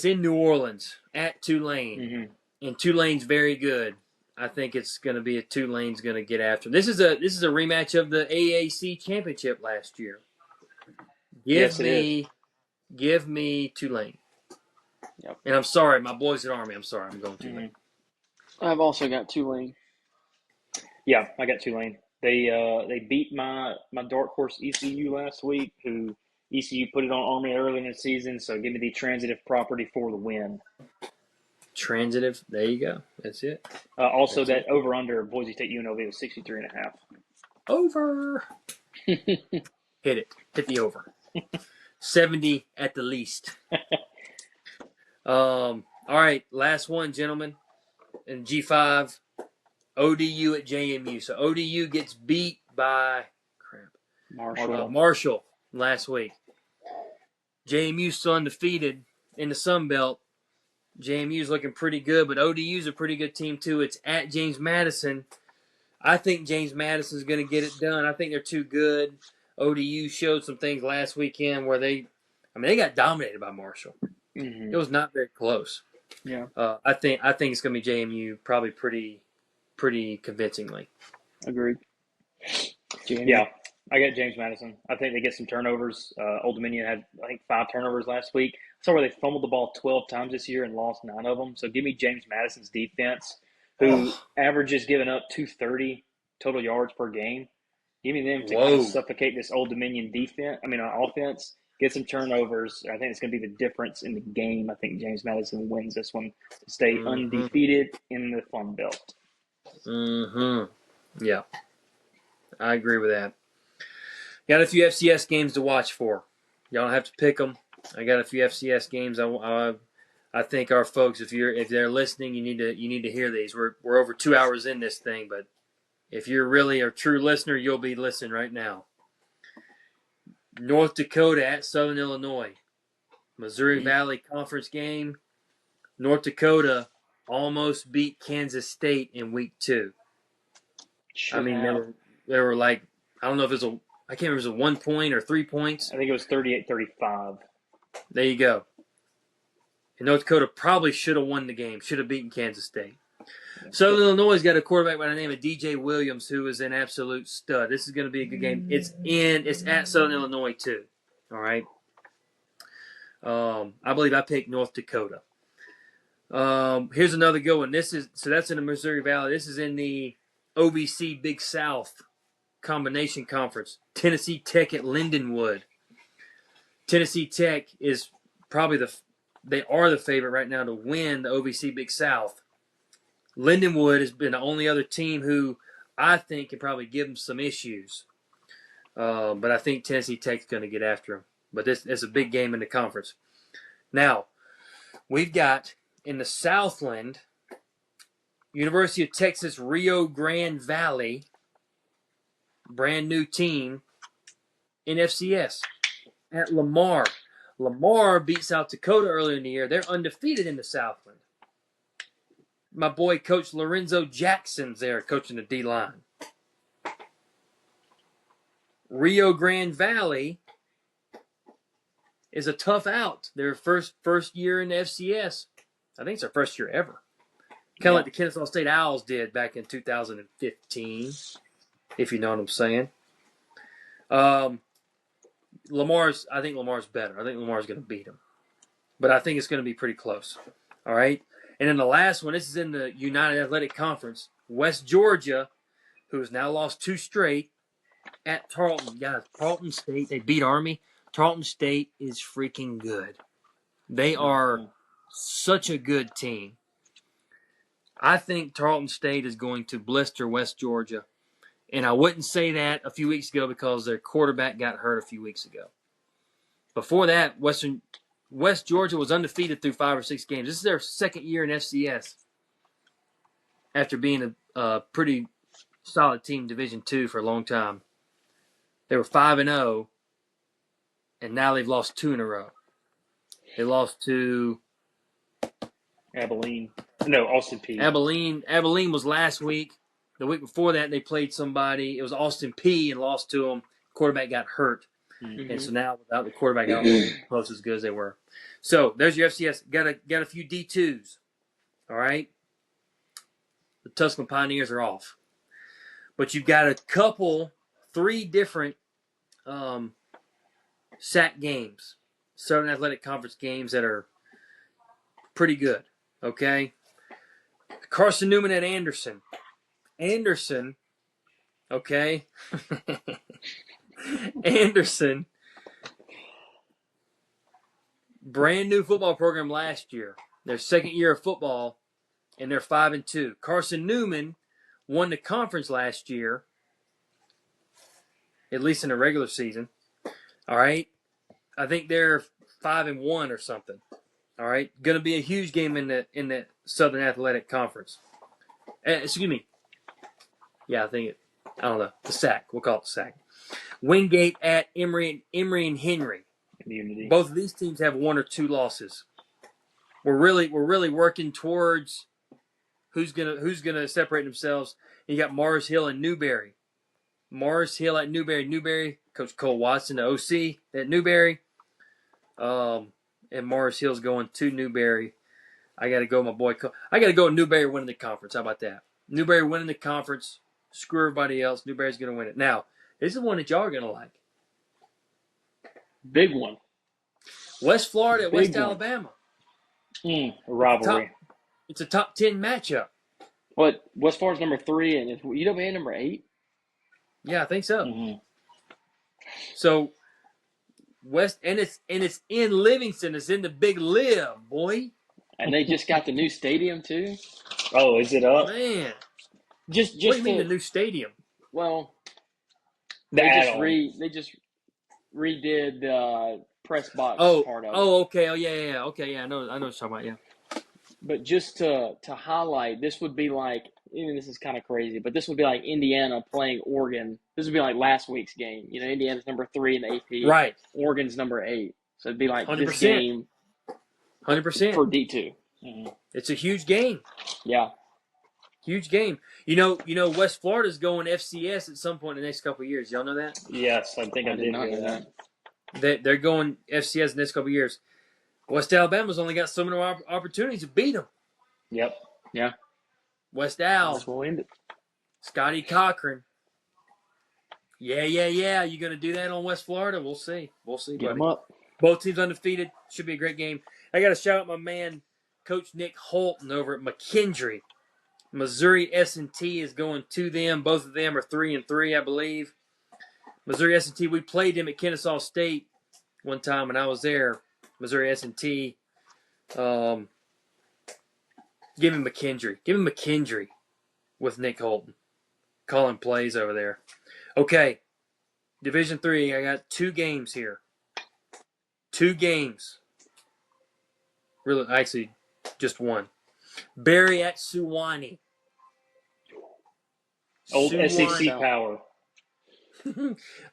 in New Orleans at Tulane. Mm-hmm. And Tulane's very good. I think it's going to be Tulane's going to get after them. This is a rematch of the AAC championship last year. Give me Tulane. Yep. And I'm sorry, my boys at Army. I'm sorry, I'm going Tulane. Mm-hmm. I've also got Tulane. Yeah, I got Tulane. They beat my dark horse ECU last week, who ECU put it on Army early in the season, so give me the transitive property for the win. Transitive? There you go. That's it. Also, that over-under Boise State UNLV was 63.5. Over. Hit it. Hit the over. 70 at the least. All right, last one, gentlemen. In G5, ODU at JMU. So ODU gets beat by Marshall last week. JMU's still undefeated in the Sun Belt. JMU's looking pretty good, but ODU's a pretty good team too. It's at James Madison. I think James Madison's going to get it done. I think they're too good. ODU showed some things last weekend where they got dominated by Marshall. Mm-hmm. It was not very close. Yeah. I think it's going to be JMU probably pretty convincingly. Agreed. Yeah, I got James Madison. I think they get some turnovers. Old Dominion had, I think, 5 turnovers last week. I saw where they fumbled the ball 12 times this year and lost 9 of them. So give me James Madison's defense, who averages giving up 230 total yards per game. Give me them to kind of suffocate this Old Dominion offense. Get some turnovers. I think it's going to be the difference in the game. I think James Madison wins this one to stay undefeated in the Fun Belt. Mm-hmm. Yeah. I agree with that. Got a few FCS games to watch for. Y'all don't have to pick them. I got a few FCS games. I think our folks, if they're listening, you need to hear these. We're over 2 hours in this thing, but if you're really a true listener, you'll be listening right now. North Dakota at Southern Illinois. Missouri Valley Conference game. North Dakota almost beat Kansas State in week 2. I mean, they were like, I don't know if it was I can't remember if it was a 1 point or 3 points. I think it was 38-35. There you go. And North Dakota probably should have won the game, should have beaten Kansas State. Southern Illinois got a quarterback by the name of DJ Williams, who is an absolute stud. This is going to be a good game. It's at Southern Illinois too. All right. I believe I picked North Dakota. Here's another good one. That's in the Missouri Valley. This is in the OVC Big South Combination Conference. Tennessee Tech at Lindenwood. Tennessee Tech is probably they are the favorite right now to win the OVC Big South. Lindenwood has been the only other team who I think can probably give them some issues. But I think Tennessee Tech's going to get after them. But it's a big game in the conference. Now, we've got in the Southland, University of Texas Rio Grande Valley, brand new team in FCS at Lamar. Lamar beat South Dakota earlier in the year. They're undefeated in the Southland. My boy, Coach Lorenzo Jackson's there coaching the D-line. Rio Grande Valley is a tough out. Their first year in the FCS. I think it's their first year ever. Kind of like the Kennesaw State Owls did back in 2015, if you know what I'm saying. I think Lamar's better. I think Lamar's going to beat him. But I think it's going to be pretty close. All right? And then the last one, this is in the United Athletic Conference. West Georgia, who has now lost 2 straight, at Tarleton. Guys, Tarleton State, they beat Army. Tarleton State is freaking good. They are such a good team. I think Tarleton State is going to blister West Georgia. And I wouldn't say that a few weeks ago because their quarterback got hurt a few weeks ago. Before that, West Georgia was undefeated through 5 or 6 games. This is their second year in FCS after being a pretty solid team, Division II, for a long time. They were 5-0, and now they've lost 2 in a row. They lost to Abilene. No, Austin Peay. Abilene was last week. The week before that, they played somebody. It was Austin Peay and lost to them. Quarterback got hurt. Mm-hmm. And so now, without the quarterback out, close as good as they were. So there's your FCS. Got a few D2s. All right? The Tuscan Pioneers are off. But you've got 3 different SAC games, Southern Athletic Conference games that are pretty good. Okay? Carson Newman at Anderson. Anderson, okay? Anderson, brand new football program last year. Their second year of football, and they're 5-2. Carson Newman won the conference last year, at least in the regular season. All right? I think they're 5-1 or something. All right? Going to be a huge game in the Southern Athletic Conference. Excuse me. Yeah, I don't know. The SAC. We'll call it the SAC. Wingate at Emory and Henry. Unity. Both of these teams have 1 or 2 losses. We're really working towards who's gonna separate themselves. You got Mars Hill and Newberry. Mars Hill at Newberry. Newberry, Coach Cole Watson, the OC at Newberry. And Mars Hill's going to Newberry. I got to go, my boy. I got to go with Newberry winning the conference. How about that? Newberry winning the conference. Screw everybody else. Newberry's going to win it. Now, this is one that y'all are going to like. Big one. West Florida at West Alabama. A rivalry. It's a top 10 matchup. What? West Florida's number 3, and is UWA number 8? Yeah, I think so. Mm-hmm. So and it's in Livingston. It's in the Big Live, boy. And they just got the new stadium too. Oh, is it up? Man, Just what do you mean the new stadium? Well, they just redid the press box part of it. Oh, okay. Oh, yeah. Okay, yeah. I know what you're talking about. Yeah. But just to highlight, this would be like even this is kind of crazy, but this would be like Indiana playing Oregon. This would be like last week's game. You know, Indiana's number 3 in the AP. Right. Oregon's number 8. So it'd be like 100%. this game 100%. for D2. Mm-hmm. It's a huge game. Yeah. Huge game. You know, West Florida's going FCS at some point in the next couple of years. Y'all know that? Yes, I think I did not hear know that. They're going FCS in the next couple of years. West Alabama's only got so many opportunities to beat them. Yep. Yeah. West Al. This will end it. Scotty Cochran. Yeah. You going to do that on West Florida? We'll see. Get Buddy. them up. Both teams undefeated. Should be a great game. I got to shout out my man, Coach Nick Holton over at McKendree. Missouri S&T is going to them. Both of them are 3-3, I believe. Missouri S&T, we played them at Kennesaw State one time when I was there. Missouri S&T. Give him McKendree. Give him McKendree with Nick Holton. Calling plays over there. Okay. Division III, I got 2 games here. 2 games. Really, actually, just one. Barry at Sewanee. Old Sewanee. SEC power.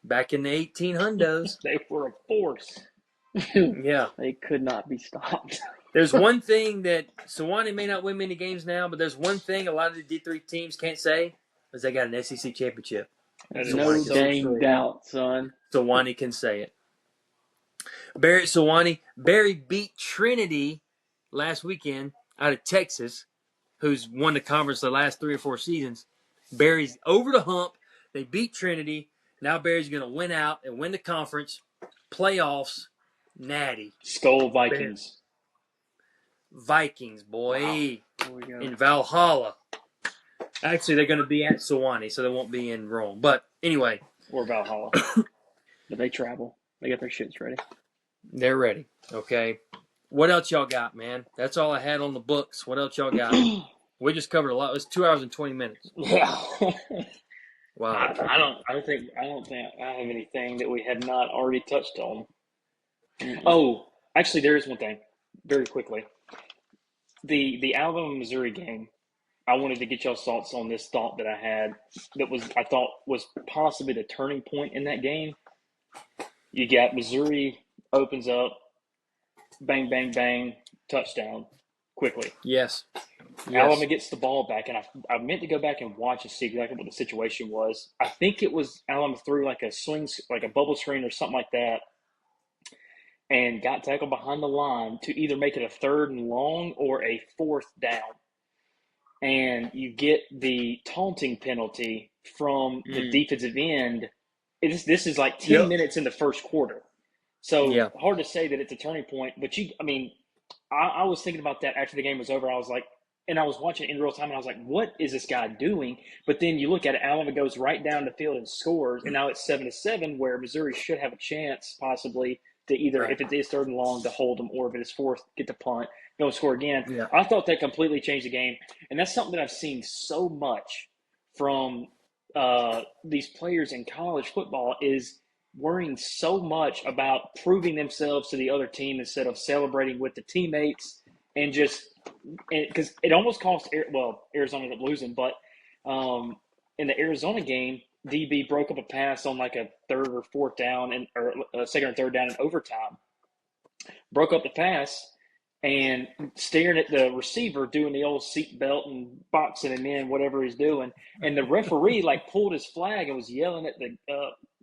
Back in the 1800s. They were a force. Yeah. They could not be stopped. There's one thing that Sewanee may not win many games now, but there's one thing a lot of the D3 teams can't say is they got an SEC championship. That is No so dang true. doubt, son. Sewanee can say it. Barry at Sewanee. Barry beat Trinity last weekend out of Texas, who's won the conference the last 3 or 4 seasons. Barry's over the hump. They beat Trinity. Now Barry's going to win out and win the conference. Playoffs. Natty. Skull Vikings. Vikings, boy. Here we go. In Valhalla. Actually, they're going to be at Sewanee, so they won't be in Rome. But anyway. Or Valhalla. But they travel. They got their shits ready. They're ready. Okay. What else y'all got, man? That's all I had on the books. What else y'all got? We just covered a lot. It was 2 hours and 20 minutes. Yeah. Wow. I don't think I have anything that we had not already touched on. Oh, actually, there is one thing. Very quickly, the Alabama Missouri game. I wanted to get y'all's thoughts on this thought that I had. I thought was possibly the turning point in that game. You got Missouri opens up, bang, bang, bang, touchdown, quickly. Yes. Alabama gets the ball back, and I meant to go back and watch and see exactly what the situation was. I think it was Alabama threw like a swing, like a bubble screen or something like that, and got tackled behind the line to either make it a 3rd and long or a 4th down. And you get the taunting penalty from the defensive end. This is like 10 minutes in the first quarter. So hard to say that it's a turning point. But I was thinking about that after the game was over. I was like, and I was watching it in real time, and I was like, what is this guy doing? But then you look at it, Alabama goes right down the field and scores, and now it's 7-7, where Missouri should have a chance possibly to either, if it is 3rd and long, to hold them, or if it is 4th, get the punt, go score again. Yeah. I thought that completely changed the game, and that's something that I've seen so much from these players in college football is worrying so much about proving themselves to the other team instead of celebrating with the teammates, and just because it almost cost Arizona ended up losing, but in the Arizona game, DB broke up a pass on like a 3rd or 4th down or a 2nd or 3rd down in overtime. Broke up the pass and staring at the receiver doing the old seat belt and boxing him in, whatever he's doing. And the referee pulled his flag and was yelling at the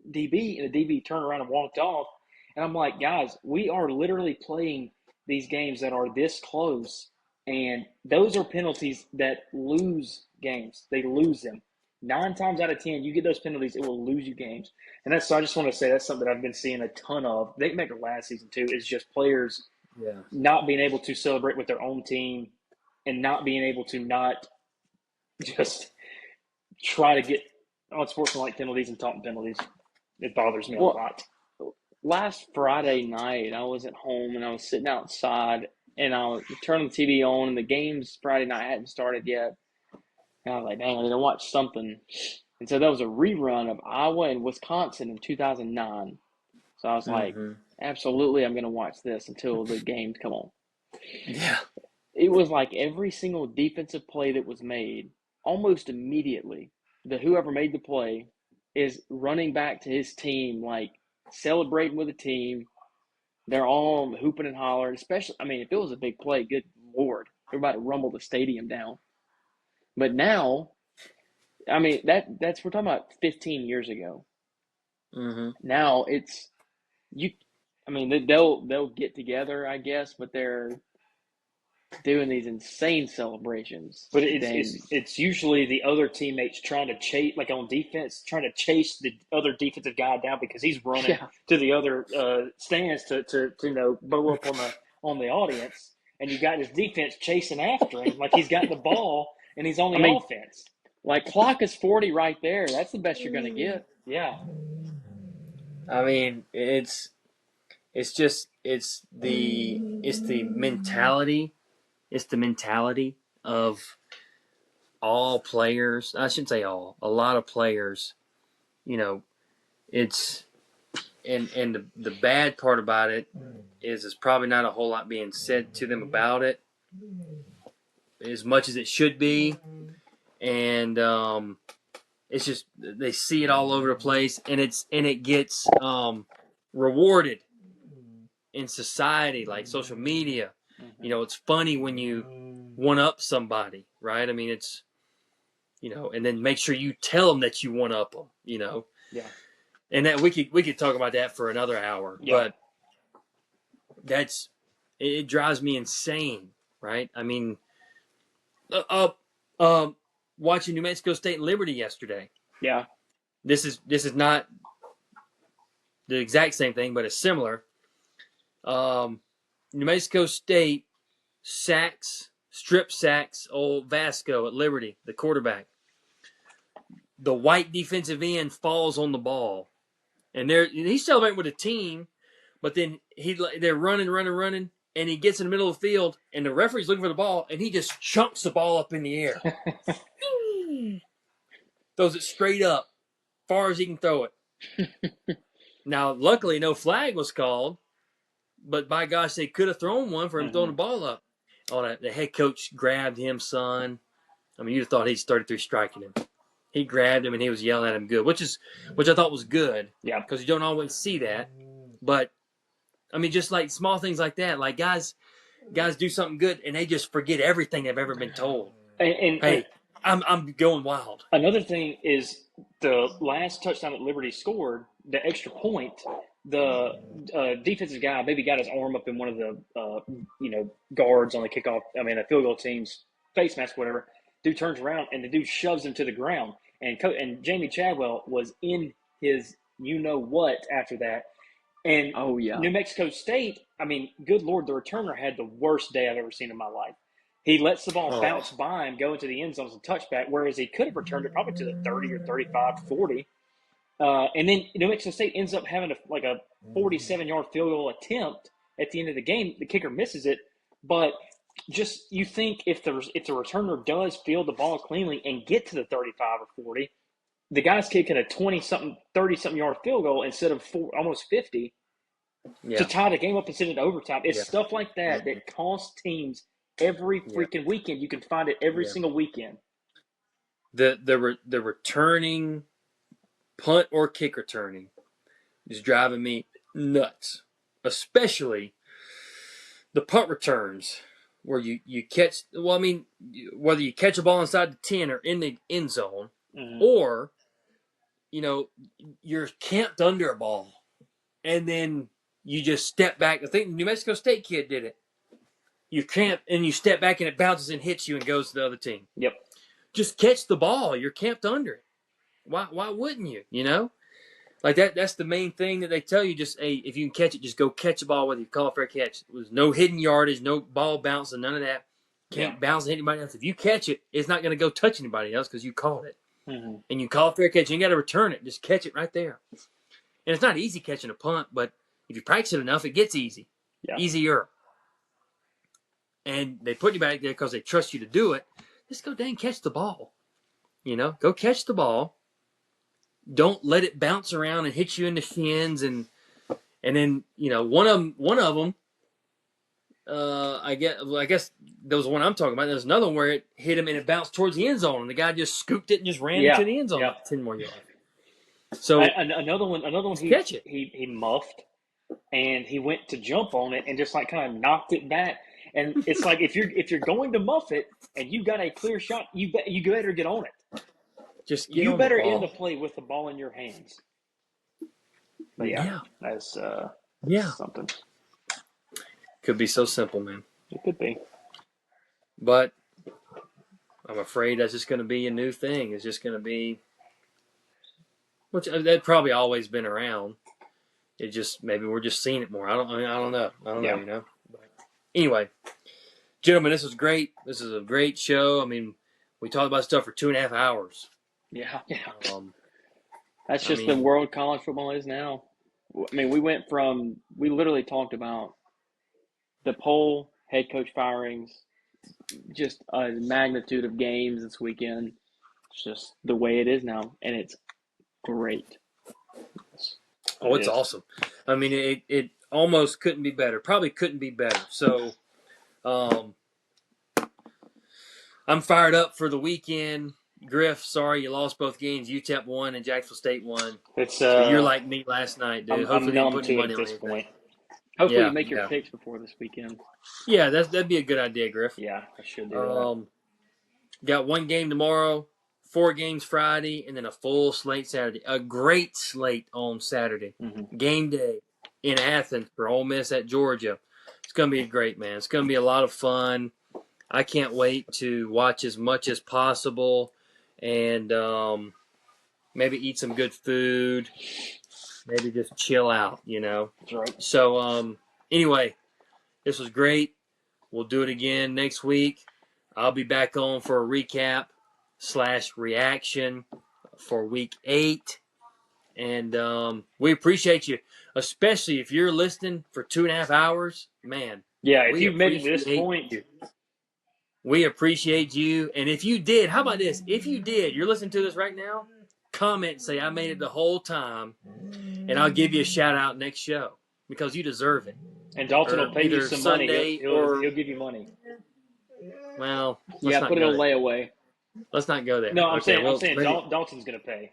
DB, and the DB turned around and walked off. And I'm like, guys, we are literally playing these games that are this close, and those are penalties that lose games. They lose them. 9 times out of 10, you get those penalties, it will lose you games. And so I just want to say that's something I've been seeing a ton of. They make it last season too. Is just players not being able to celebrate with their own team, and not being able to not just try to get unsportsmanlike penalties and taunting penalties. It bothers me a lot. Last Friday night, I was at home and I was sitting outside, and I was turning the TV on, and the games Friday night hadn't started yet. And I was like, dang, I need to watch something. And so that was a rerun of Iowa and Wisconsin in 2009. So I was like, absolutely, I'm going to watch this until the games come on. Yeah. It was like every single defensive play that was made, almost immediately, whoever made the play is running back to his team, like celebrating with the team. They're all hooping and hollering. Especially, I mean, if it was a big play, good Lord, they're about to rumble the stadium down. But now, I mean, that's we're talking about 15 years ago. Mm-hmm. Now it's you. I mean, they'll get together, I guess, but they're doing these insane celebrations. But it's usually the other teammates trying to chase, like on defense, trying to chase the other defensive guy down because he's running to the other stands to bow up on the audience, and you got his defense chasing after him like he's got the ball and he's on the offense. Like clock is 40 right there. That's the best you're gonna get. Yeah. I mean, it's the mentality. It's the mentality of all players. I shouldn't say all. A lot of players. You know, it's and the bad part about it is there's probably not a whole lot being said to them about it as much as it should be, and it's just they see it all over the place, and it gets rewarded in society, like social media. You know, it's funny when you one up somebody, right? I mean, it's and then make sure you tell them that you one up them. Yeah. And that we could talk about that for another hour, Yeah. but it drives me insane, right? I mean, watching New Mexico State and Liberty yesterday. Yeah. This is not the exact same thing, but it's similar. New Mexico State strip sacks old Vasco at Liberty, the quarterback. The white defensive end falls on the ball, and he's celebrating with the team, but then they're running, and he gets in the middle of the field, and the referee's looking for the ball, and he just chunks the ball up in the air. Throws it straight up, far as he can throw it. Now, luckily, no flag was called, but by gosh, they could have thrown one for him throwing the ball up. Oh, the head coach grabbed him, son. I mean, you'd have thought he's 33 striking him. He grabbed him and he was yelling at him good, which I thought was good. Yeah. Because you don't always see that. But, I mean, just like small things like that. Like guys do something good and they just forget everything they've ever been told. And I'm going wild. Another thing is the last touchdown that Liberty scored, the extra point, the defensive guy maybe got his arm up in one of the guards on the kickoff. I mean, a field goal team's face mask, whatever. Dude turns around and the dude shoves him to the ground. And Jamie Chadwell was in his what after that. And New Mexico State, I mean, good Lord, the returner had the worst day I've ever seen in my life. He lets the ball bounce by him, go into the end zone as a touchback, whereas he could have returned it probably to the 30 or 35, 40. And then New Mexico State ends up having a 47-yard field goal attempt at the end of the game. The kicker misses it. But just you think if the returner does field the ball cleanly and get to the 35 or 40, the guy's kicking a 20-something, 30-something yard field goal instead of almost 50 to tie the game up and send it to overtime. It's stuff like that that costs teams every freaking weekend. You can find it every single weekend. The returning punt or kick returning is driving me nuts, especially the punt returns where you catch. Well, I mean, whether you catch a ball inside the 10 or in the end zone, or you're camped under a ball, and then you just step back. I think the New Mexico State kid did it. You camp and you step back and it bounces and hits you and goes to the other team. Yep. Just catch the ball. You're camped under it. Why wouldn't you? Like that's the main thing that they tell you. Just if you can catch it, just go catch the ball. Whether you call it for a catch, there's no hidden yardage, no ball bouncing, none of that. Can't bounce anybody else. If you catch it, it's not going to go touch anybody else because you caught it. And you call it for a catch. You got to return it. Just catch it right there. And it's not easy catching a punt, but if you practice it enough, it gets easy. Yeah. Easier. And they put you back there because they trust you to do it. Just go down and catch the ball. Go catch the ball. Don't let it bounce around and hit you in the shins, and then one of them I guess there was one I'm talking about. There's another one where it hit him and it bounced towards the end zone, and the guy just scooped it and just ran into the end zone like 10 more yards. So another one catch it. he muffed, and he went to jump on it and just like kind of knocked it back. And it's like if you're going to muff it and you got a clear shot, you better get on it. Just get you on better the ball. end the play with the ball in your hands. But that's something. Could be so simple, man. It could be. But I'm afraid that's just going to be a new thing. It's just going to be, which that probably always been around. It just maybe we're just seeing it more. I don't know. You know. But anyway, gentlemen, this was great. This is a great show. I mean, we talked about stuff for 2.5 hours. Yeah. That's just the world college football is now. I mean, we literally talked about the poll, head coach firings, just a magnitude of games this weekend. It's just the way it is now, and it's great. It's awesome. I mean, it almost couldn't be better. Probably couldn't be better. So, I'm fired up for the weekend. Griff, sorry you lost both games. UTEP won and Jacksonville State won. It's you're like me last night, dude. Hopefully I'm numb to it at this point. Hopefully you make your picks before this weekend. Yeah, that'd be a good idea, Griff. Yeah, I should do that. Got one game tomorrow, 4 games Friday, and then a full slate Saturday. A great slate on Saturday. Mm-hmm. Game day in Athens for Ole Miss at Georgia. It's going to be great, man. It's going to be a lot of fun. I can't wait to watch as much as possible and maybe eat some good food. Maybe just chill out, you know. That's right. So, anyway, this was great. We'll do it again next week. I'll be back on for a recap / reaction for week 8. And we appreciate you, especially if you're listening for 2.5 hours. Man. Yeah, if you've made it to this point. We appreciate you. And if you did, how about this? If you did, you're listening to this right now, comment, say, I made it the whole time, and I'll give you a shout-out next show because you deserve it. And Dalton will pay you some Sunday money. He'll give you money. Well, put it on layaway. Let's not go there. No, I'm saying Dalton's going to pay.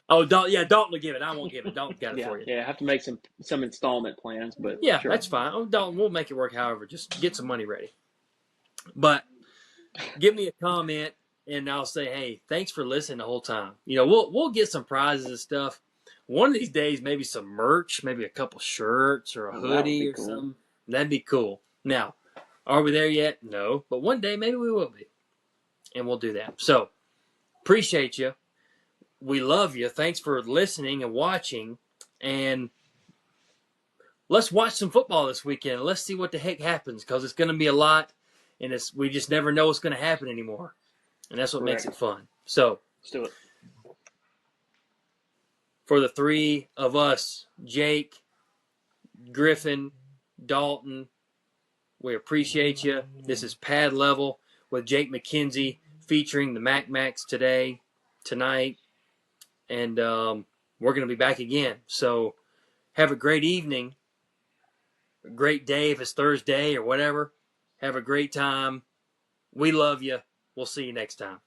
Oh, Dalton will give it. I won't give it. Dalton got it for you. Yeah, I have to make some installment plans, but yeah, sure. That's fine. Oh, Dalton, we'll make it work. However, just get some money ready. But give me a comment, and I'll say, hey, thanks for listening the whole time. You know, we'll get some prizes and stuff. One of these days, maybe some merch, maybe a couple shirts or a hoodie or something. That'd be cool. Now, are we there yet? No. But one day, maybe we will be. And we'll do that. So, appreciate you. We love you. Thanks for listening and watching. And let's watch some football this weekend. Let's see what the heck happens because it's going to be a lot. And we just never know what's going to happen anymore. And that's what makes it fun. So, let's do it. For the 3 of us, Jake, Griffin, Dalton, we appreciate you. This is Pad Level with Jake McKenzie featuring the McMac's tonight. And we're going to be back again. So, have a great evening, a great day if it's Thursday or whatever. Have a great time. We love you. We'll see you next time.